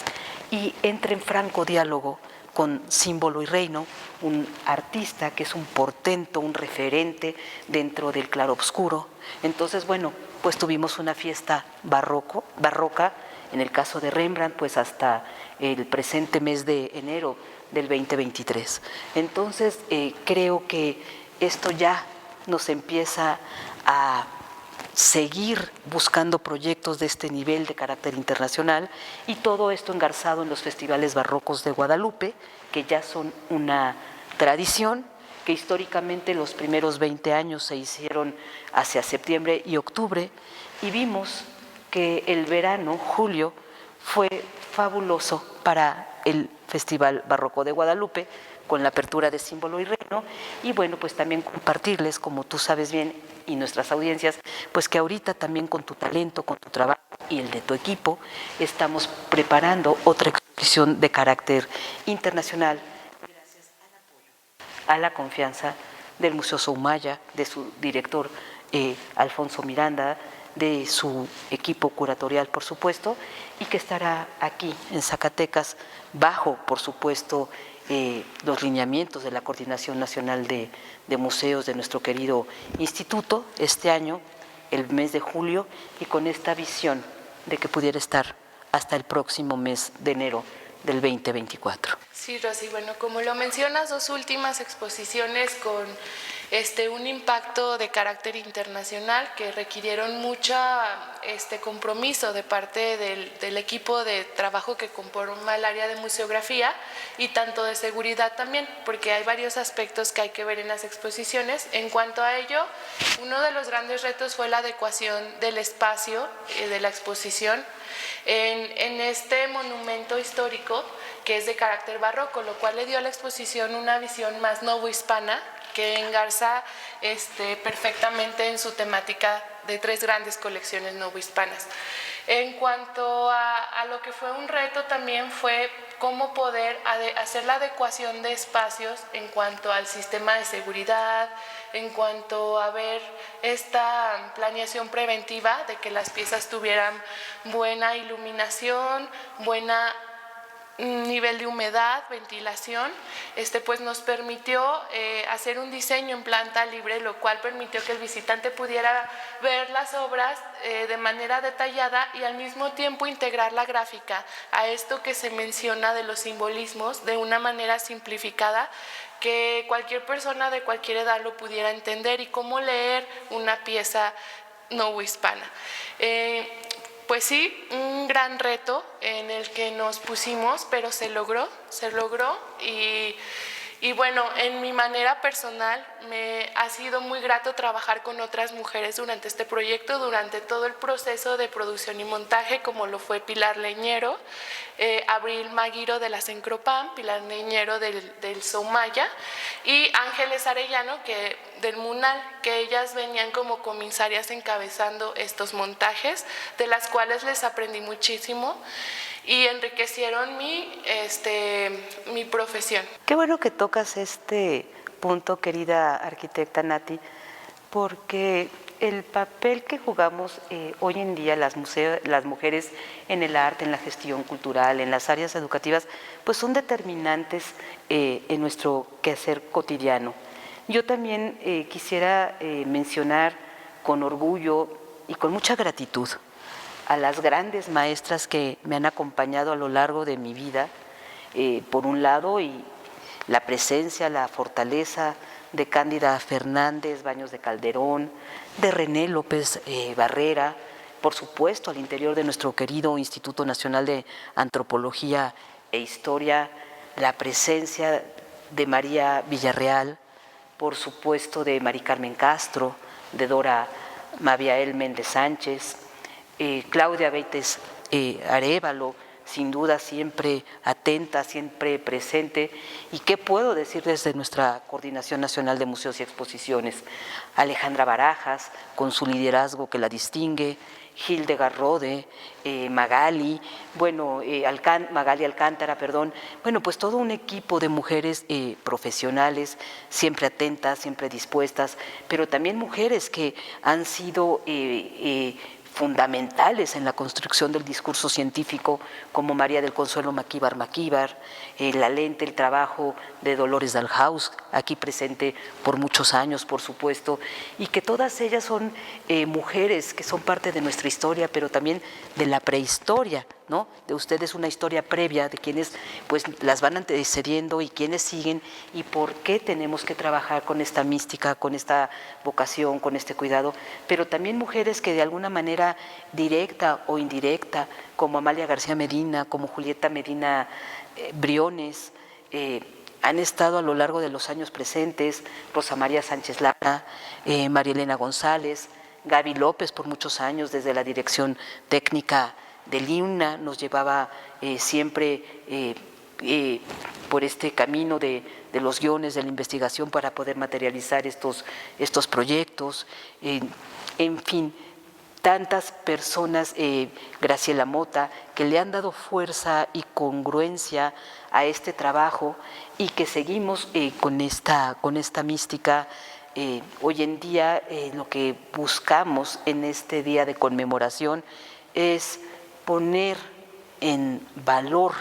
y entra en franco diálogo con Símbolo y Reino, un artista que es un portento, un referente dentro del claroscuro. Entonces, bueno, pues tuvimos una fiesta barroca, en el caso de Rembrandt, pues hasta el presente mes de enero del 2023. Entonces, creo que esto ya nos empieza a seguir buscando proyectos de este nivel de carácter internacional y todo esto engarzado en los festivales barrocos de Guadalupe, que ya son una tradición, que históricamente los primeros 20 años se hicieron hacia septiembre y octubre, y vimos que el verano, julio, fue fabuloso para el Festival Barroco de Guadalupe, con la apertura de Símbolo y Reino, y bueno, pues también compartirles, como tú sabes bien, y nuestras audiencias, pues que ahorita también con tu talento, con tu trabajo y el de tu equipo, estamos preparando otra exposición de carácter internacional, gracias al apoyo, a la confianza del Museo Soumaya, de su director Alfonso Miranda, de su equipo curatorial, por supuesto, y que estará aquí en Zacatecas, bajo, por supuesto, los lineamientos de la Coordinación Nacional de Museos de nuestro querido instituto, este año, el mes de julio, y con esta visión de que pudiera estar hasta el próximo mes de enero del 2024. Sí, Rosy, bueno, como lo mencionas, 2 últimas exposiciones con un impacto de carácter internacional que requirieron mucho compromiso de parte del equipo de trabajo que conforma el área de museografía y tanto de seguridad también, porque hay varios aspectos que hay que ver en las exposiciones. En cuanto a ello, uno de los grandes retos fue la adecuación del espacio de la exposición en este monumento histórico que es de carácter barroco, lo cual le dio a la exposición una visión más novohispana que engarza perfectamente en su temática de 3 grandes colecciones novohispanas. En cuanto a lo que fue un reto también fue cómo poder hacer la adecuación de espacios en cuanto al sistema de seguridad, en cuanto a ver esta planeación preventiva de que las piezas tuvieran buena iluminación, buena nivel de humedad, ventilación, pues nos permitió hacer un diseño en planta libre, lo cual permitió que el visitante pudiera ver las obras de manera detallada y al mismo tiempo integrar la gráfica a esto que se menciona de los simbolismos de una manera simplificada que cualquier persona de cualquier edad lo pudiera entender y cómo leer una pieza novohispana. Pues sí, un gran reto en el que nos pusimos, pero se logró y bueno, en mi manera personal me ha sido muy grato trabajar con otras mujeres durante este proyecto, durante todo el proceso de producción y montaje, como lo fue Pilar Leñero, Abril Maguiro de la Sencropam, Pilar Leñero del Soumaya y Ángeles Arellano del Munal, que ellas venían como comisarias encabezando estos montajes, de las cuales les aprendí muchísimo y enriquecieron mi profesión. Qué bueno que tocas este punto, querida arquitecta Nati, porque el papel que jugamos hoy en día las mujeres en el arte, en la gestión cultural, en las áreas educativas, pues son determinantes en nuestro quehacer cotidiano. Yo también quisiera mencionar con orgullo y con mucha gratitud a las grandes maestras que me han acompañado a lo largo de mi vida, por un lado, y la presencia, la fortaleza de Cándida Fernández, Baños de Calderón, de René López Barrera, por supuesto al interior de nuestro querido Instituto Nacional de Antropología e Historia, la presencia de María Villarreal, por supuesto de Mari Carmen Castro, de Dora Mabiael Méndez Sánchez, Claudia Beites Arévalo, sin duda siempre atenta, siempre presente. ¿Y qué puedo decir desde nuestra Coordinación Nacional de Museos y Exposiciones? Alejandra Barajas, con su liderazgo que la distingue, Hildegard Rode, Magali, Magali Alcántara, bueno, pues todo un equipo de mujeres profesionales, siempre atentas, siempre dispuestas, pero también mujeres que han sido fundamentales en la construcción del discurso científico, como María del Consuelo Maquíbar, la lente, el trabajo de Dolores Dalhaus, aquí presente por muchos años, por supuesto, y que todas ellas son mujeres que son parte de nuestra historia, pero también de la prehistoria, ¿no? De ustedes una historia previa de quienes pues las van antecediendo y quienes siguen y por qué tenemos que trabajar con esta mística, con esta vocación, con este cuidado, pero también mujeres que de alguna manera directa o indirecta, como Amalia García Medina, como Julieta Medina Briones, han estado a lo largo de los años presentes, Rosa María Sánchez Lara, María Elena González, Gaby López por muchos años desde la dirección técnica del INA, nos llevaba siempre por este camino de los guiones, de la investigación para poder materializar estos proyectos, en fin, tantas personas, Graciela Mota, que le han dado fuerza y congruencia a este trabajo y que seguimos con esta mística. Hoy en día lo que buscamos en este día de conmemoración es poner en valor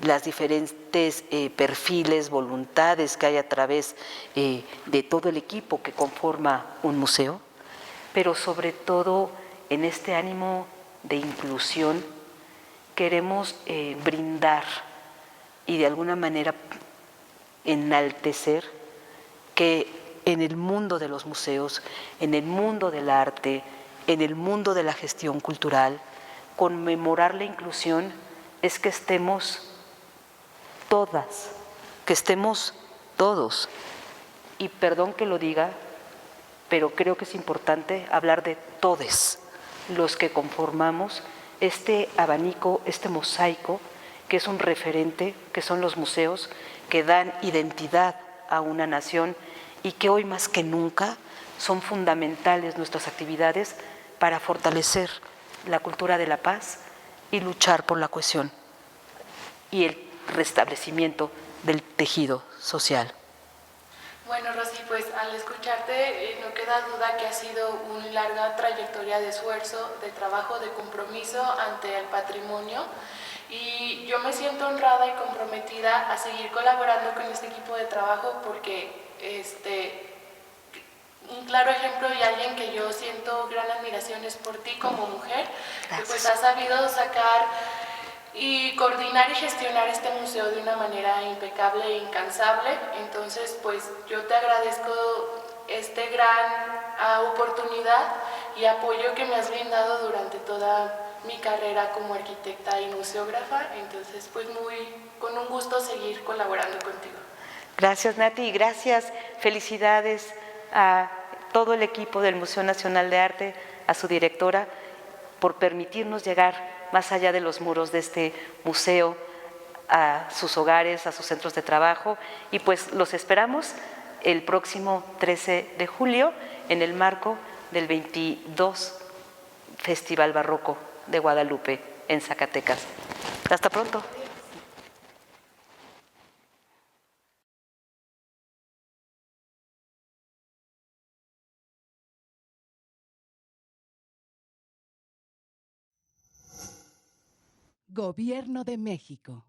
las diferentes perfiles, voluntades que hay a través de todo el equipo que conforma un museo, pero sobre todo en este ánimo de inclusión queremos brindar y de alguna manera enaltecer que en el mundo de los museos, en el mundo del arte, en el mundo de la gestión cultural, conmemorar la inclusión es que estemos todas, que estemos todos. Y perdón que lo diga, pero creo que es importante hablar de todes, los que conformamos este abanico, este mosaico, que es un referente, que son los museos, que dan identidad a una nación y que hoy más que nunca son fundamentales nuestras actividades para fortalecer la cultura de la paz y luchar por la cohesión y el restablecimiento del tejido social. Bueno, Rosy, pues al escucharte no queda duda que ha sido una larga trayectoria de esfuerzo, de trabajo, de compromiso ante el patrimonio, y yo me siento honrada y comprometida a seguir colaborando con este equipo de trabajo porque un claro ejemplo y alguien que yo siento gran admiración es por ti como mujer, que pues has sabido sacar y coordinar y gestionar este museo de una manera impecable e incansable. Entonces, pues yo te agradezco este gran oportunidad y apoyo que me has brindado durante toda mi carrera como arquitecta y museógrafa. Entonces, pues con un gusto seguir colaborando contigo. Gracias, Nati, y gracias, felicidades a todo el equipo del Museo Nacional de Arte, a su directora, por permitirnos llegar más allá de los muros de este museo, a sus hogares, a sus centros de trabajo, y pues los esperamos el próximo 13 de julio en el marco del 22 Festival Barroco de Guadalupe en Zacatecas. Hasta pronto. Gobierno de México.